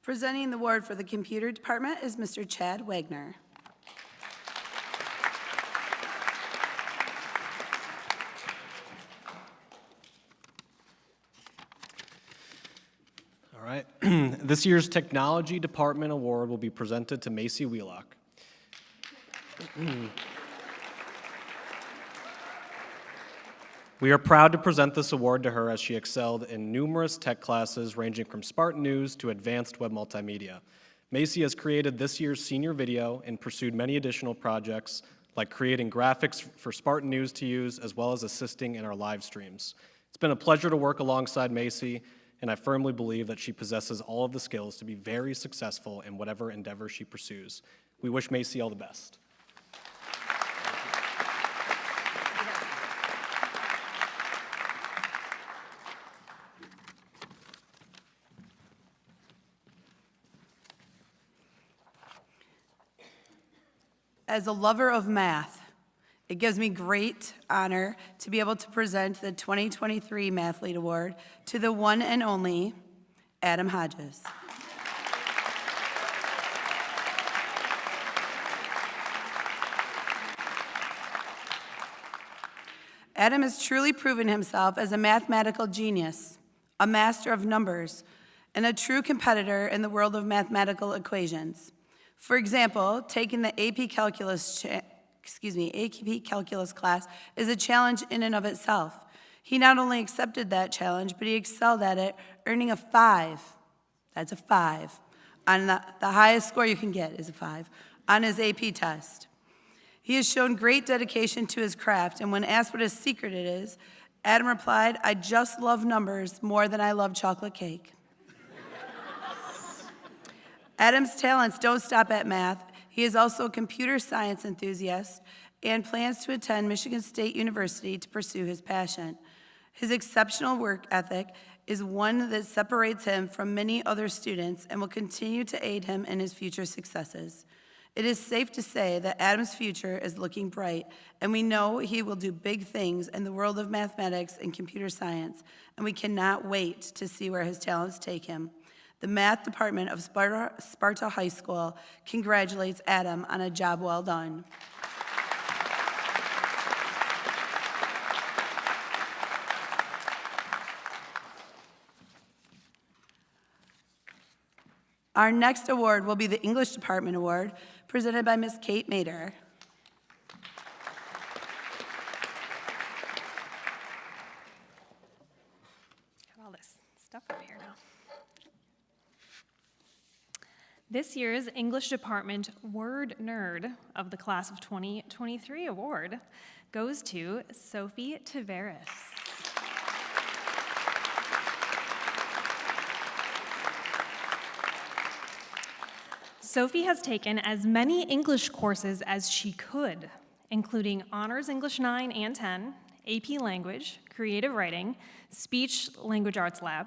Presenting the award for the computer department is Mr. Chad Wagner. All right. This year's Technology Department Award will be presented to Macy Wheelock. We are proud to present this award to her as she excelled in numerous tech classes ranging from Spartan News to advanced web multimedia. Macy has created this year's senior video and pursued many additional projects like creating graphics for Spartan News to use as well as assisting in our live streams. It's been a pleasure to work alongside Macy, and I firmly believe that she possesses all of the skills to be very successful in whatever endeavor she pursues. We wish Macy all the best. As a lover of math, it gives me great honor to be able to present the 2023 Math Lead Award to the one and only Adam Hodges. Adam has truly proven himself as a mathematical genius, a master of numbers, and a true competitor in the world of mathematical equations. For example, taking the AP Calculus class is a challenge in and of itself. He not only accepted that challenge, but he excelled at it, earning a 5. That's a 5. On the highest score you can get is a 5 on his AP test. He has shown great dedication to his craft, and when asked what his secret it is, Adam replied, "I just love numbers more than I love chocolate cake." Adam's talents don't stop at math. He is also a computer science enthusiast and plans to attend Michigan State University to pursue his passion. His exceptional work ethic is one that separates him from many other students and will continue to aid him in his future successes. It is safe to say that Adam's future is looking bright, and we know he will do big things in the world of mathematics and computer science, and we cannot wait to see where his talents take him. The math department of Sparta High School congratulates Adam on a job well done. Our next award will be the English Department Award, presented by Ms. Kate Mader. Got all this stuff up here now. This year's English Department Word Nerd of the Class of 2023 award goes to Sophie Tavares. Sophie has taken as many English courses as she could, including Honors English 9 and 10, AP Language, Creative Writing, Speech Language Arts Lab,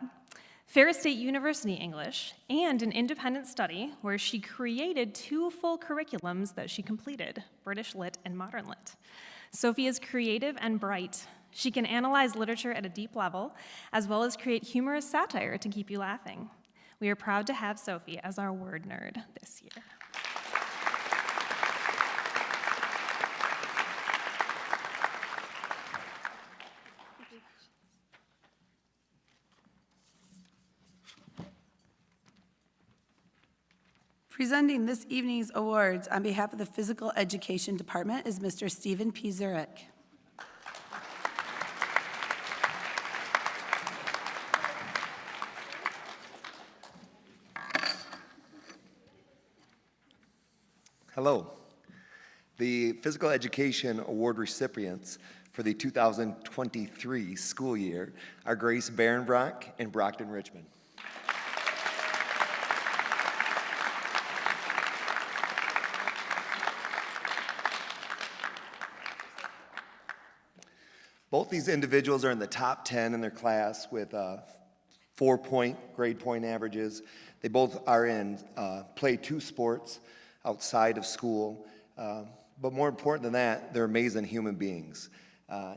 Ferris State University English, and an independent study where she created 2 full curriculums that she completed, British Lit and Modern Lit. Sophie is creative and bright. She can analyze literature at a deep level, as well as create humorous satire to keep you laughing. We are proud to have Sophie as our word nerd this year. Presenting this evening's awards on behalf of the Physical Education Department is Mr. Stephen P. Zurich. Hello. The Physical Education Award recipients for the 2023 school year are Grace Barenbrock and Brockton Richmond. Both these individuals are in the top 10 in their class with 4-point grade point averages. They both are in play 2 sports outside of school, but more important than that, they're amazing human beings.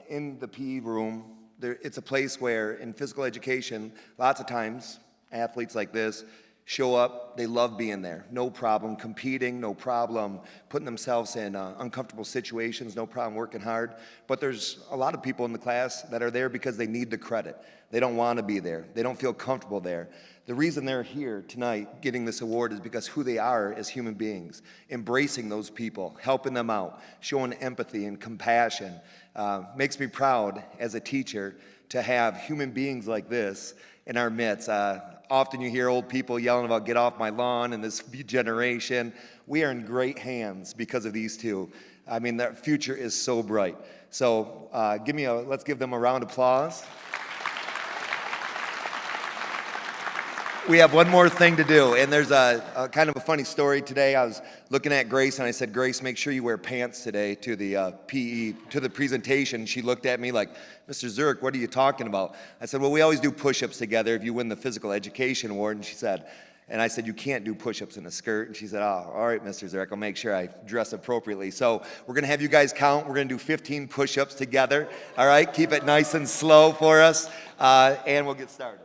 In the PE room, it's a place where in physical education, lots of times, athletes like this show up, they love being there, no problem competing, no problem putting themselves in uncomfortable situations, no problem working hard. But there's a lot of people in the class that are there because they need the credit. They don't want to be there. They don't feel comfortable there. The reason they're here tonight getting this award is because who they are as human beings, embracing those people, helping them out, showing empathy and compassion. Makes me proud as a teacher to have human beings like this in our midst. Often you hear old people yelling about get off my lawn and this generation. We are in great hands because of these two. I mean, their future is so bright. So let's give them a round of applause. We have one more thing to do, and there's a kind of a funny story today. I was looking at Grace, and I said, Grace, make sure you wear pants today to the PE, to the presentation. She looked at me like, Mr. Zurich, what are you talking about? I said, well, we always do push-ups together if you win the physical education award. And I said, you can't do push-ups in a skirt. And she said, oh, all right, Mr. Zurich, I'll make sure I dress appropriately. So we're going to have you guys count. We're going to do 15 push-ups together. All right, keep it nice and slow for us, and we'll get started.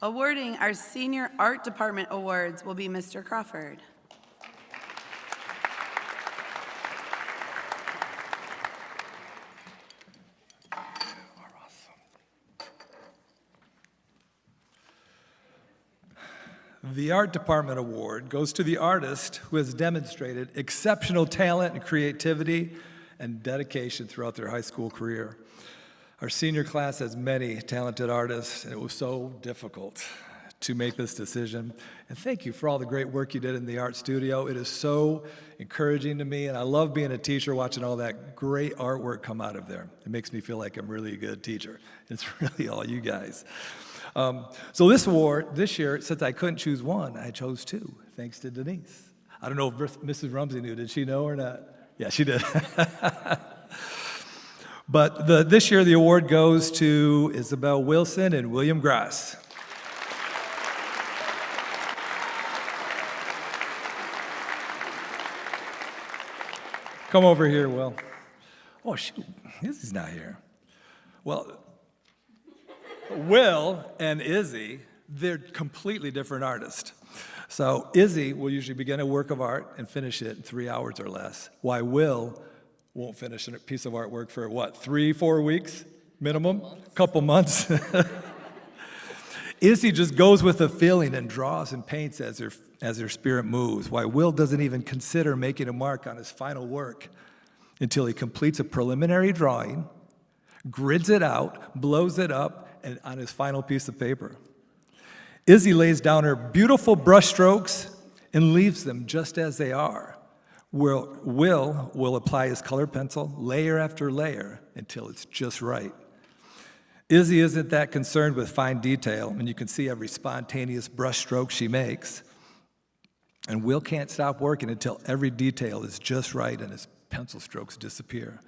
Awarding our Senior Art Department awards will be Mr. Crawford. The Art Department Award goes to the artist who has demonstrated exceptional talent and creativity and dedication throughout their high school career. Our senior class has many talented artists, and it was so difficult to make this decision. And thank you for all the great work you did in the art studio. It is so encouraging to me, and I love being a teacher, watching all that great artwork come out of there. It makes me feel like I'm really a good teacher. It's really all you guys. So this award, this year, since I couldn't choose one, I chose two, thanks to Denise. I don't know if Mrs. Rumsey knew. Did she know or not? Yeah, she did. But this year, the award goes to Isabel Wilson and William Grass. Come over here, Will. Oh, shoot, Izzy's not here. Well, Will and Izzy, they're completely different artists. So Izzy will usually begin a work of art and finish it in 3 hours or less, while Will won't finish a piece of artwork for, 3-4 weeks minimum? Couple months. Izzy just goes with the feeling and draws and paints as her spirit moves, while Will doesn't even consider making a mark on his final work until he completes a preliminary drawing, grids it out, blows it up, and on his final piece of paper. Izzy lays down her beautiful brush strokes and leaves them just as they are. Will apply his color pencil layer after layer until it's just right. Izzy isn't that concerned with fine detail, and you can see every spontaneous brush stroke she makes. And Will can't stop working until every detail is just right and his pencil strokes disappear.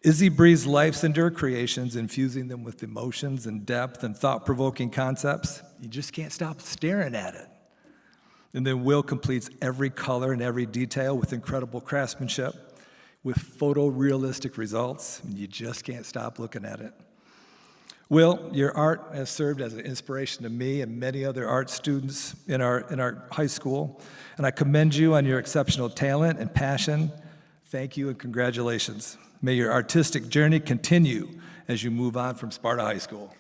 Izzy breathes life into her creations, infusing them with emotions and depth and thought-provoking concepts. You just can't stop staring at it. And then Will completes every color and every detail with incredible craftsmanship, with photorealistic results, and you just can't stop looking at it. Will, your art has served as an inspiration to me and many other art students in our high school, and I commend you on your exceptional talent and passion. Thank you and congratulations. May your artistic journey continue as you move on from Sparta High School.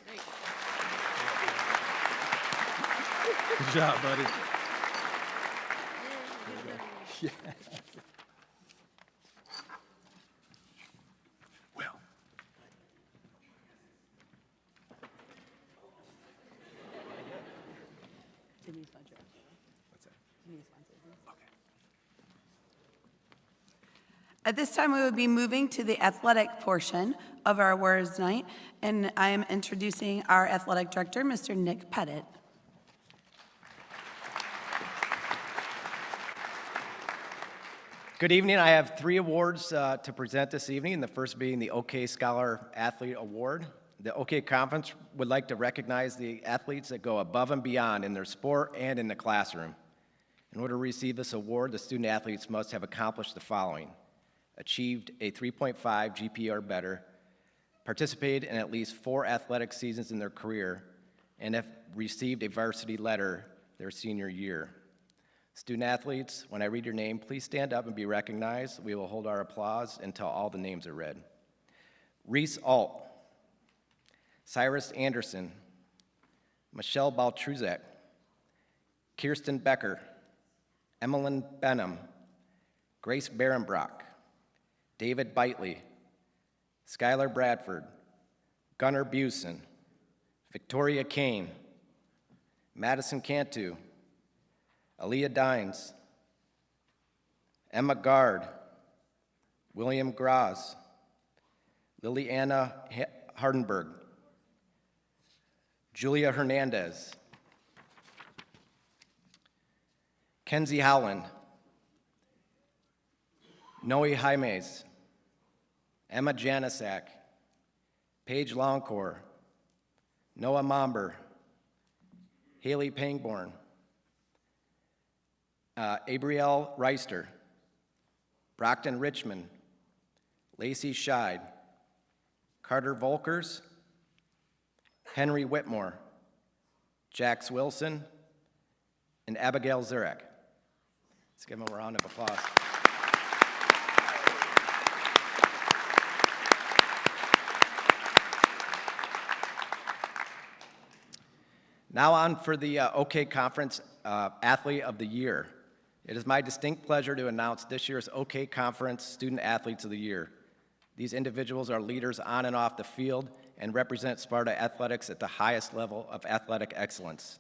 Good job, buddy. Yeah. Well. What's that? At this time, we would be moving to the athletic portion of our awards night, and I am introducing our athletic director, Mr. Nick Pettit. Good evening. I have 3 awards to present this evening, the first being the OK Scholar Athlete Award. The OK Conference would like to recognize the athletes that go above and beyond in their sport and in the classroom. In order to receive this award, the student athletes must have accomplished the following: achieved a 3.5 GPA or better, participated in at least 4 athletic seasons in their career, and have received a varsity letter their senior year. Student athletes, when I read your name, please stand up and be recognized. We will hold our applause until all the names are read. Reese Alt, Cyrus Anderson, Michelle Baltruzek, Kirsten Becker, Emmeline Benham, Grace Barenbrock, David Bitely, Skylar Bradford, Gunnar Busen, Victoria Kane, Madison Cantu, Aaliyah Dines, Emma Gard, William Graz, Liliana Hardenberg, Julia Hernandez, Kenzie Howland, Noe Jaimes, Emma Janisak, Paige Longcore, Noah Momber, Haley Pangborn, Abrielle Reister, Brockton Richmond, Lacey Scheid, Carter Volkers, Henry Whitmore, Jax Wilson, and Abigail Zurek. Let's give them a round of applause. Now on for the OK Conference Athlete of the Year. It is my distinct pleasure to announce this year's OK Conference Student Athletes of the Year. These individuals are leaders on and off the field and represent Sparta athletics at the highest level of athletic excellence.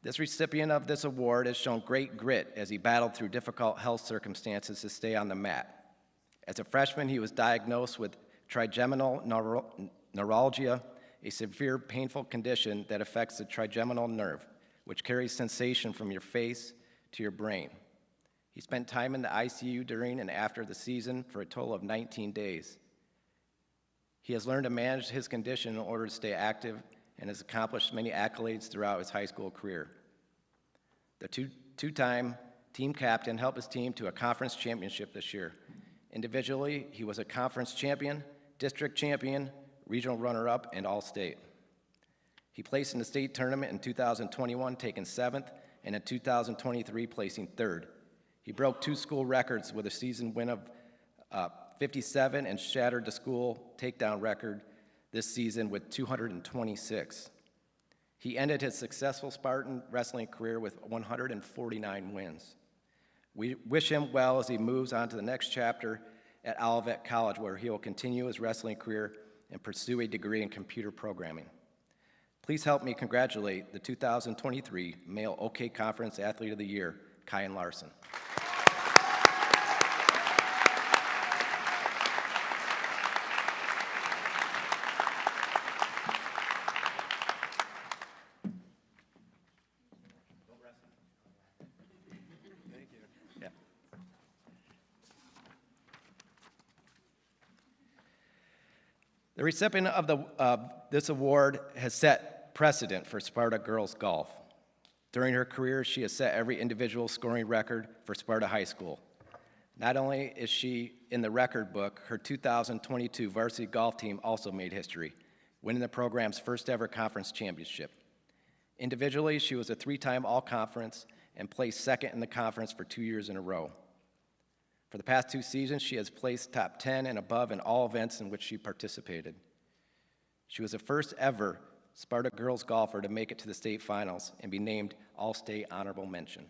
This recipient of this award has shown great grit as he battled through difficult health circumstances to stay on the mat. As a freshman, he was diagnosed with trigeminal neuralgia, a severe painful condition that affects the trigeminal nerve, which carries sensation from your face to your brain. He spent time in the ICU during and after the season for a total of 19 days. He has learned to manage his condition in order to stay active and has accomplished many accolades throughout his high school career. The two-time team captain helped his team to a conference championship this year. Individually, he was a conference champion, district champion, regional runner-up, and all-state. He placed in the state tournament in 2021, taking 7th, and in 2023, placing 3rd. He broke 2 school records with a season win of 57 and shattered the school takedown record this season with 226. He ended his successful Spartan wrestling career with 149 wins. We wish him well as he moves on to the next chapter at Olivet College, where he will continue his wrestling career and pursue a degree in computer programming. Please help me congratulate the 2023 Male OK Conference Athlete of the Year, Kyan Larson. The recipient of this award has set precedent for Sparta girls golf. During her career, she has set every individual scoring record for Sparta High School. Not only is she in the record book, her 2022 varsity golf team also made history, winning the program's first ever conference championship. Individually, she was a 3-time all-conference and placed 2nd in the conference for 2 years in a row. For the past 2 seasons, she has placed top 10 and above in all events in which she participated. She was the first ever Sparta girls golfer to make it to the state finals and be named All-State Honorable Mention.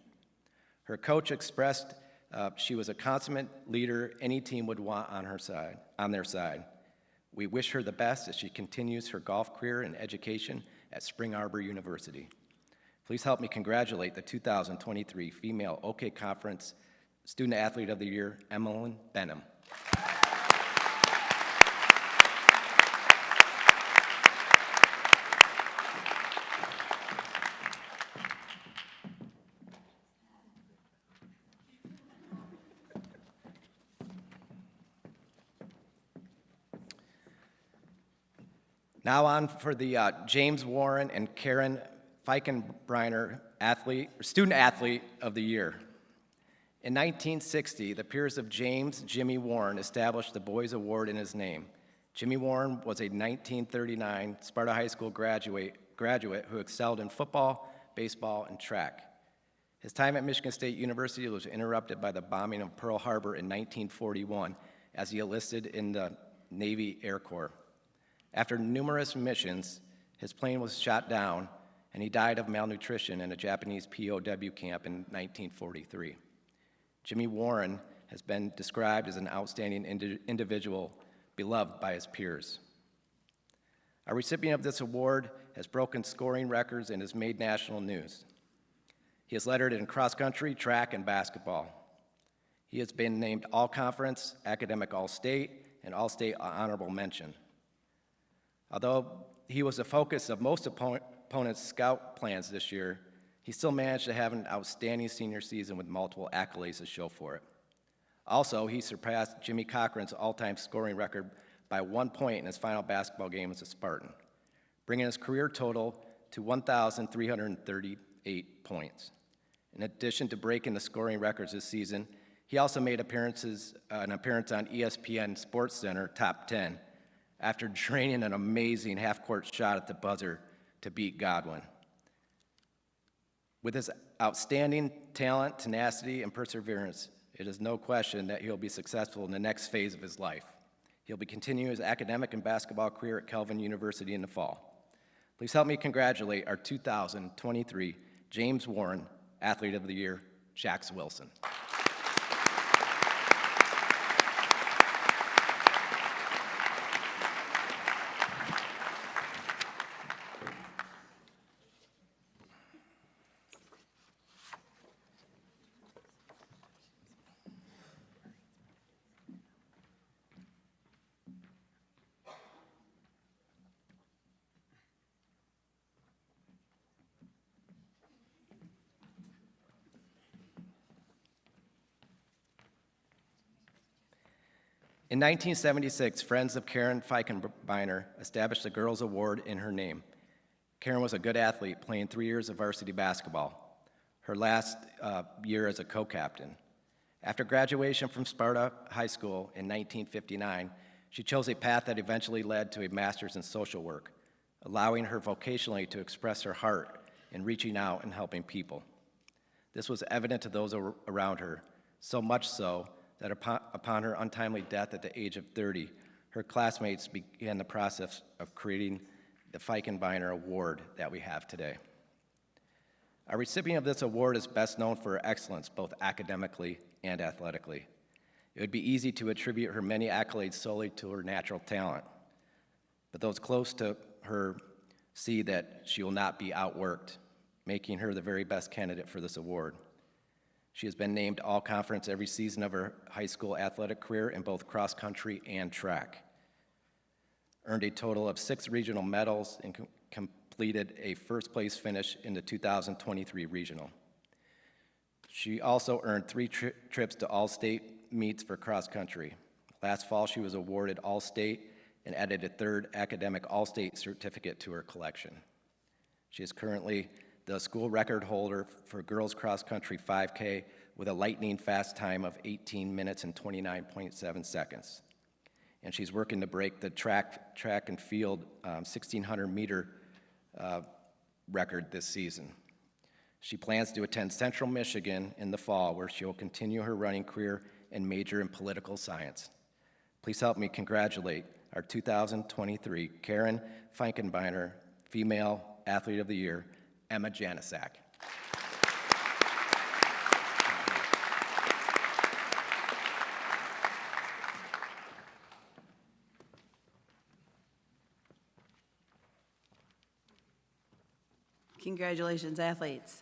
Her coach expressed she was a consummate leader any team would want on their side. We wish her the best as she continues her golf career and education at Spring Arbor University. Please help me congratulate the 2023 Female OK Conference Student Athlete of the Year, Emmeline Benham. Now on for the James Warren and Karen Feikenbreiner Student Athlete of the Year. In 1960, the peers of James Jimmy Warren established the Boys Award in his name. Jimmy Warren was a 1939 Sparta High School graduate who excelled in football, baseball, and track. His time at Michigan State University was interrupted by the bombing of Pearl Harbor in 1941 as he enlisted in the Navy Air Corps. After numerous missions, his plane was shot down, and he died of malnutrition in a Japanese POW camp in 1943. Jimmy Warren has been described as an outstanding individual, beloved by his peers. Our recipient of this award has broken scoring records and has made national news. He has lettered in cross country, track, and basketball. He has been named All-Conference, Academic All-State, and All-State Honorable Mention. Although he was the focus of most opponents' scout plans this year, he still managed to have an outstanding senior season with multiple accolades to show for it. Also, he surpassed Jimmy Cochran's all-time scoring record by 1 point in his final basketball game as a Spartan, bringing his career total to 1,338 points. In addition to breaking the scoring records this season, he also made an appearance on ESPN SportsCenter Top 10 after draining an amazing half-court shot at the buzzer to beat Godwin. With his outstanding talent, tenacity, and perseverance, it is no question that he'll be successful in the next phase of his life. He'll be continuing his academic and basketball career at Kelvin University in the fall. Please help me congratulate our 2023 James Warren Athlete of the Year, Jax Wilson. In 1976, friends of Karen Feikenbreiner established the Girls Award in her name. Karen was a good athlete, playing 3 years of varsity basketball, her last year as a co-captain. After graduation from Sparta High School in 1959, she chose a path that eventually led to a master's in social work, allowing her vocationally to express her heart in reaching out and helping people. This was evident to those around her, so much so that upon her untimely death at the age of 30, her classmates began the process of creating the Feikenbreiner Award that we have today. Our recipient of this award is best known for her excellence, both academically and athletically. It would be easy to attribute her many accolades solely to her natural talent, but those close to her see that she will not be outworked, making her the very best candidate for this award. She has been named All-Conference every season of her high school athletic career in both cross-country and track, earned a total of 6 regional medals, and completed a first-place finish in the 2023 regional. She also earned 3 trips to all-state meets for cross-country. Last fall, she was awarded All-State and added a 3rd academic All-State certificate to her collection. She is currently the school record holder for girls cross-country 5K with a lightning fast time of 18 minutes and 29.7 seconds. And she's working to break the track and field 1,600-meter record this season. She plans to attend Central Michigan in the fall, where she will continue her running career and major in political science. Please help me congratulate our 2023 Karen Feikenbreiner Female Athlete of the Year, Emma Janisak. Congratulations, athletes.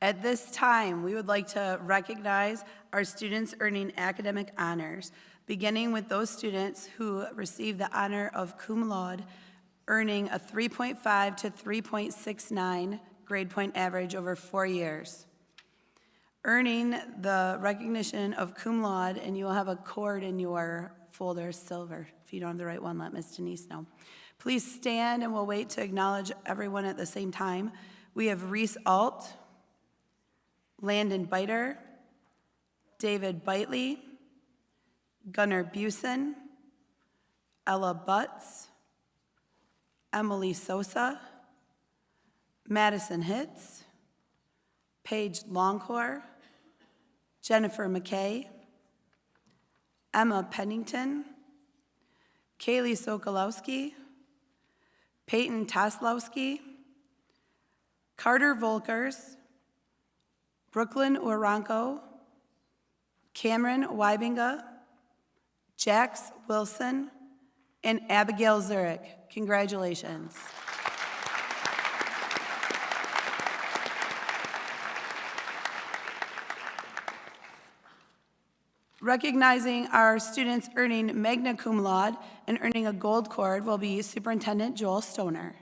At this time, we would like to recognize our students earning academic honors, beginning with those students who received the honor of cum laude, earning a 3.5 to 3.69 grade point average over 4 years. Earning the recognition of cum laude, and you will have a cord in your folder, silver. If you don't have the right one, let Ms. Denise know. Please stand, and we'll wait to acknowledge everyone at the same time. We have Reese Alt, Landon Biter, David Bitely, Gunnar Busen, Ella Butts, Emily Sosa, Madison Hitz, Paige Longcore, Jennifer McKay, Emma Pennington, Kaylee Sokolowski, Peyton Toslowski, Carter Volkers, Brooklyn Uranko, Cameron Wybinga, Jax Wilson, and Abigail Zurich. Congratulations. Recognizing our students earning magna cum laude and earning a gold cord will be Superintendent Joel Stoner.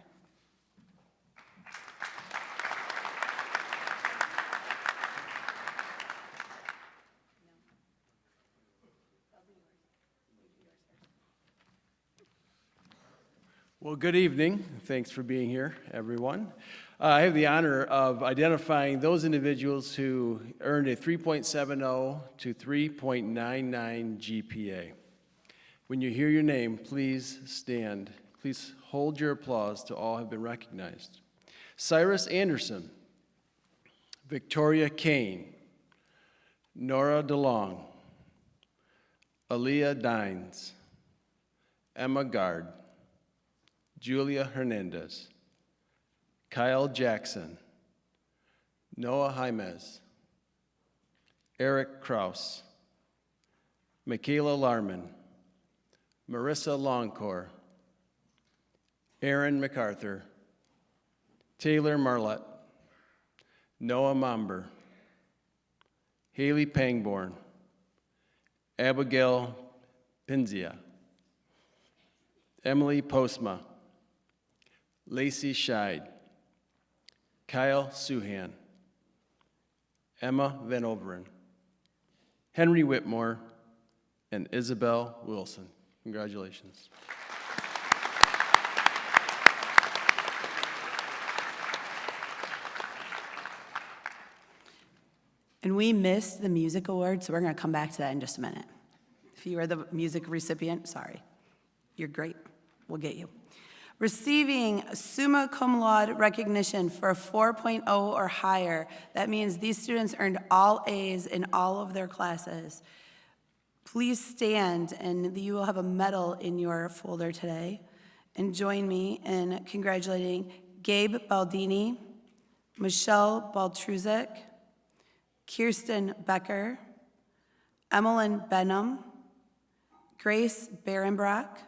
Well, good evening. Thanks for being here, everyone. I have the honor of identifying those individuals who earned a 3.70 to 3.99 GPA. When you hear your name, please stand. Please hold your applause to all have been recognized. Cyrus Anderson, Victoria Kane, Nora DeLong, Aaliyah Dines, Emma Gard, Julia Hernandez, Kyle Jackson, Noah Jaimez, Eric Kraus, Michaela Larman, Marissa Longcore, Aaron MacArthur, Taylor Marlett, Noah Momber, Haley Pangborn, Abigail Pinzia, Emily Postma, Lacey Scheid, Kyle Suhan, Emma Van Overen, Henry Whitmore, and Isabel Wilson. Congratulations. And we missed the music award, so we're going to come back to that in just a minute. If you are the music recipient, sorry. You're great. We'll get you. Receiving summa cum laude recognition for a 4.0 or higher. That means these students earned all A's in all of their classes. Please stand, and you will have a medal in your folder today. And join me in congratulating Gabe Baldini, Michelle Baltruzek, Kirsten Becker, Emmeline Benham, Grace Berenbrock,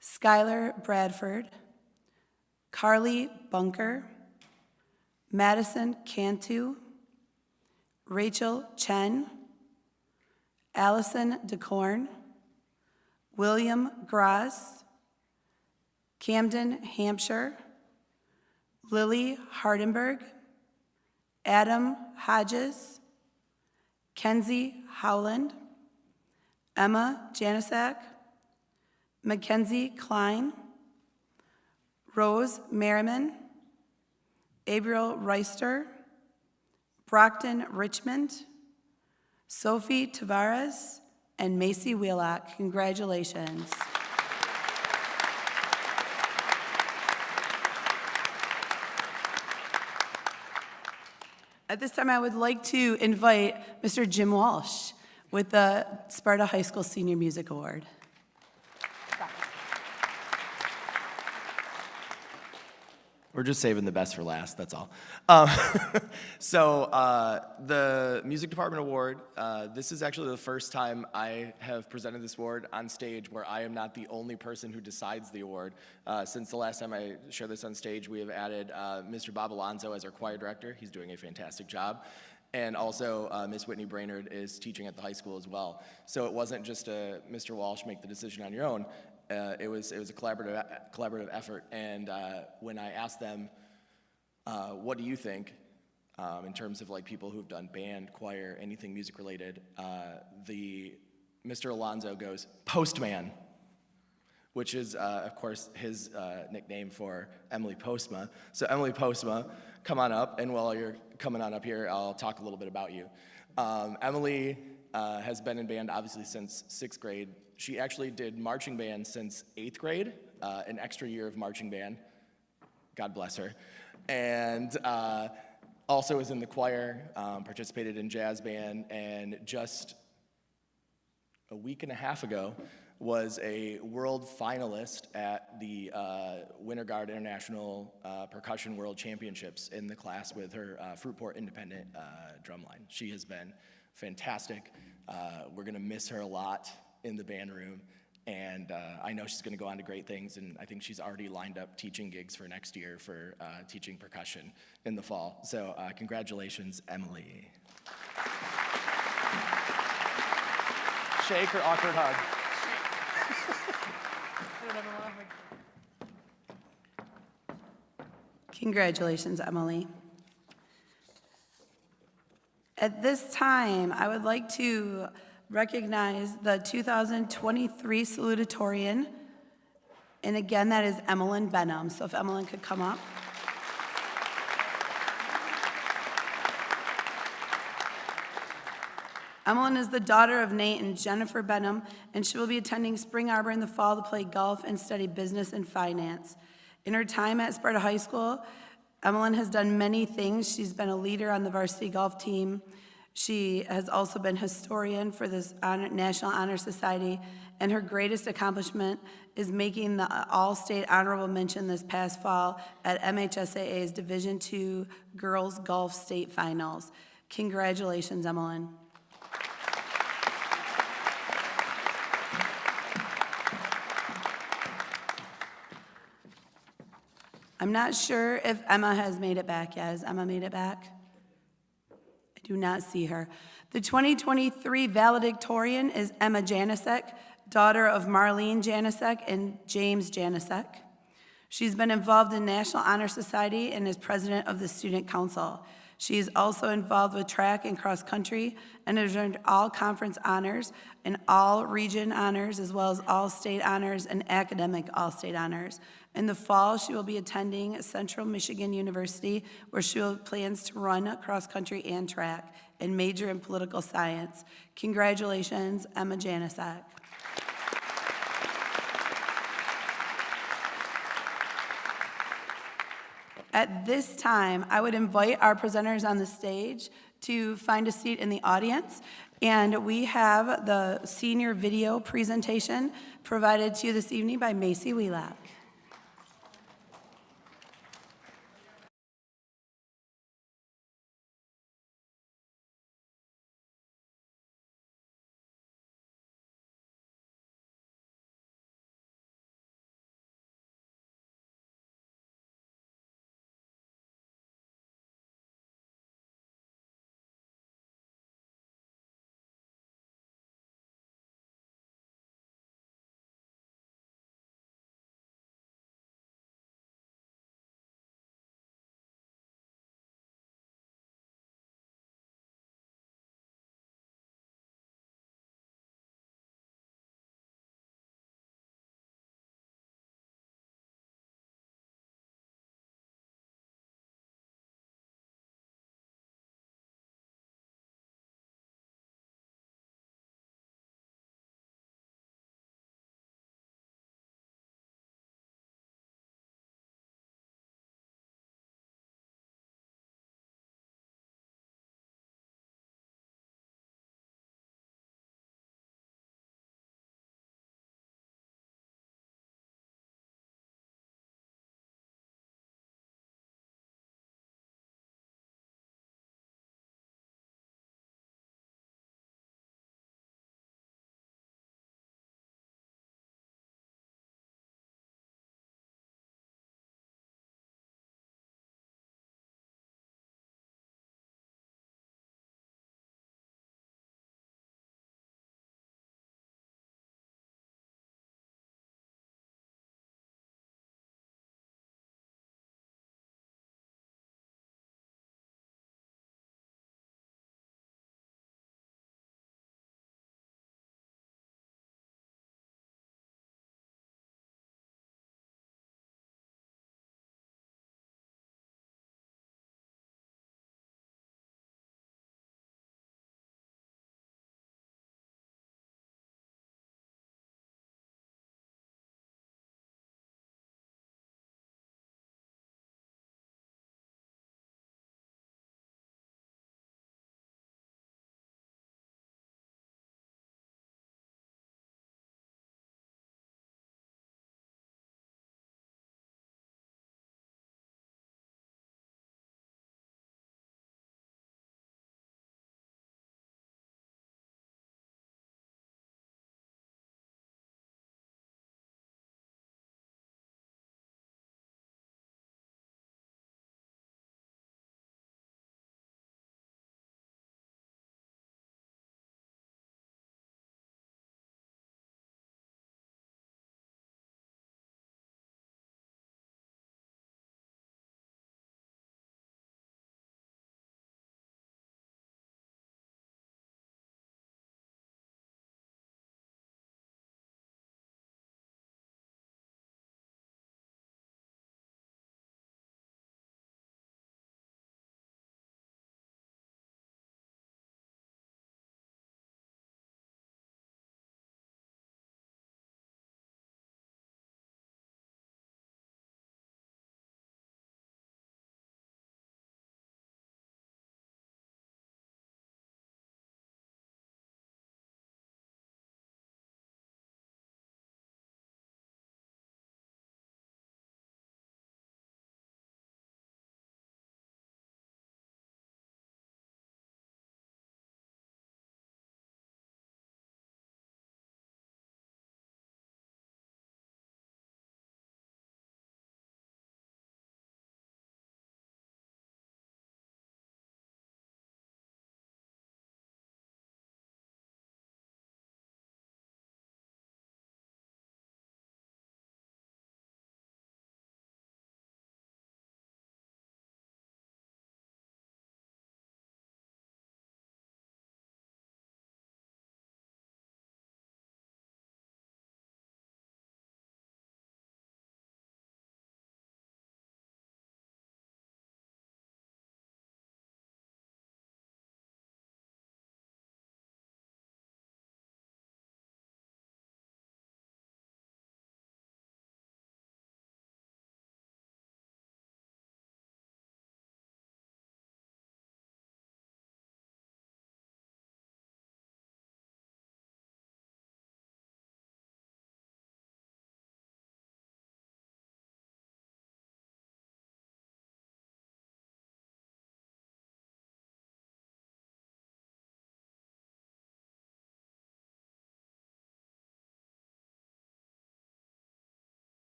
Skylar Bradford, Carly Bunker, Madison Cantu, Rachel Chen, Allison DeCorn, William Graz, Camden Hampshire, Lily Hardenberg, Adam Hodges, Kenzie Howland, Emma Janisak, Mackenzie Klein, Rose Merriman, Abriel Reister, Brockton Richmond, Sophie Tavares, and Macy Wheelock. Congratulations. At this time, I would like to invite Mr. Jim Walsh with the Sparta High School Senior Music Award. We're just saving the best for last, that's all. The Music Department Award, this is actually the first time I have presented this award on stage where I am not the only person who decides the award. Since the last time I shared this on stage, we have added Mr. Bob Alonso as our choir director. He's doing a fantastic job. And also, Miss Whitney Brainerd is teaching at the high school as well. So it wasn't just a Mr. Walsh, make the decision on your own. It was a collaborative effort, and when I asked them, what do you think, in terms of like people who've done band, choir, anything music related, Mr. Alonso goes, Postman, which is, of course, his nickname for Emily Postma. So Emily Postma, come on up, and while you're coming on up here, I'll talk a little bit about you. Emily has been in band, obviously, since 6th grade. She actually did marching band since 8th grade, an extra year of marching band. God bless her. And also was in the choir, participated in jazz band, and just a week and a half ago was a world finalist at the Winterguard International Percussion World Championships in the class with her Fruitport Independent drumline. She has been fantastic. We're gonna miss her a lot in the band room, and I know she's gonna go on to great things, and I think she's already lined up teaching gigs for next year for teaching percussion in the fall. So congratulations, Emily. Shake her awkward hug. Congratulations, Emily. At this time, I would like to recognize the 2023 salutatorian, and again, that is Emmeline Benham. So if Emmeline could come up. Emmeline is the daughter of Nate and Jennifer Benham, and she will be attending Spring Arbor in the fall to play golf and study business and finance. In her time at Sparta High School, Emmeline has done many things. She's been a leader on the varsity golf team. She has also been historian for this National Honor Society, and her greatest accomplishment is making the All-State Honorable Mention this past fall at MHSAA's Division II Girls Golf State Finals. Congratulations, Emmeline. I'm not sure if Emma has made it back yet. Has Emma made it back? I do not see her. The 2023 valedictorian is Emma Janisek, daughter of Marlene Janisek and James Janisek. She's been involved in National Honor Society and is president of the Student Council. She is also involved with track and cross country and has earned all conference honors and all region honors, as well as all state honors and academic all-state honors. In the fall, she will be attending Central Michigan University, where she plans to run cross country and track and major in political science. Congratulations, Emma Janisek. At this time, I would invite our presenters on the stage to find a seat in the audience. And we have the senior video presentation provided to you this evening by Macy Wheelock.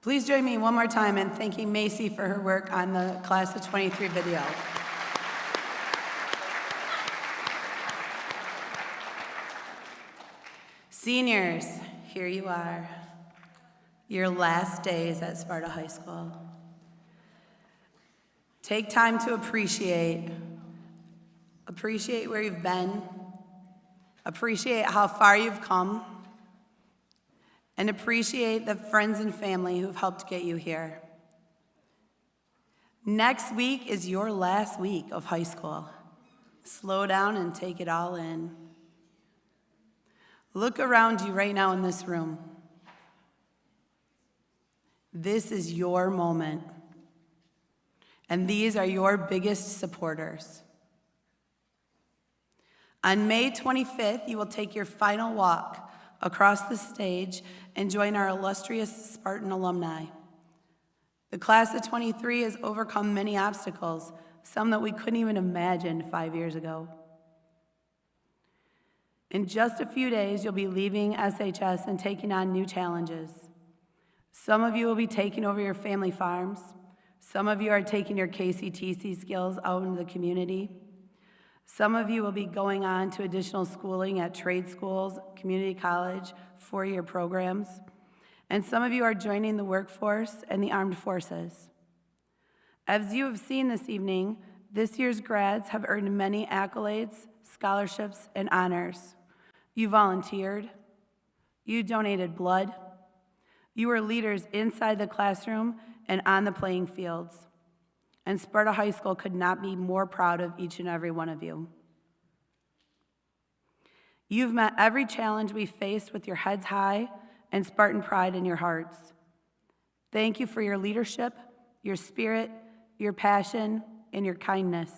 Please join me one more time in thanking Macy for her work on the Class of 23 video. Seniors, here you are. Your last days at Sparta High School. Take time to appreciate where you've been, appreciate how far you've come, and appreciate the friends and family who've helped get you here. Next week is your last week of high school. Slow down and take it all in. Look around you right now in this room. This is your moment. And these are your biggest supporters. On May 25th, you will take your final walk across the stage and join our illustrious Spartan alumni. The Class of 23 has overcome many obstacles, some that we couldn't even imagine 5 years ago. In just a few days, you'll be leaving SHS and taking on new challenges. Some of you will be taking over your family farms. Some of you are taking your KCTC skills out into the community. Some of you will be going on to additional schooling at trade schools, community college, four-year programs. And some of you are joining the workforce and the armed forces. As you have seen this evening, this year's grads have earned many accolades, scholarships, and honors. You volunteered. You donated blood. You were leaders inside the classroom and on the playing fields. And Sparta High School could not be more proud of each and every one of you. You've met every challenge we faced with your heads high and Spartan pride in your hearts. Thank you for your leadership, your spirit, your passion, and your kindness.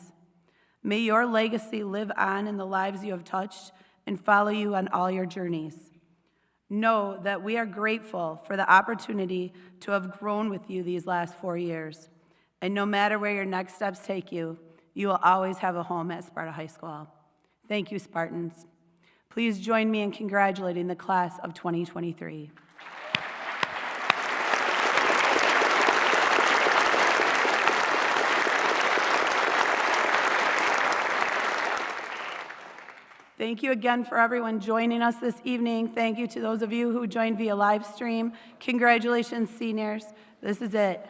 May your legacy live on in the lives you have touched and follow you on all your journeys. Know that we are grateful for the opportunity to have grown with you these last 4 years. And no matter where your next steps take you, you will always have a home at Sparta High School. Thank you, Spartans. Please join me in congratulating the Class of 2023. Thank you again for everyone joining us this evening. Thank you to those of you who joined via live stream. Congratulations, seniors. This is it.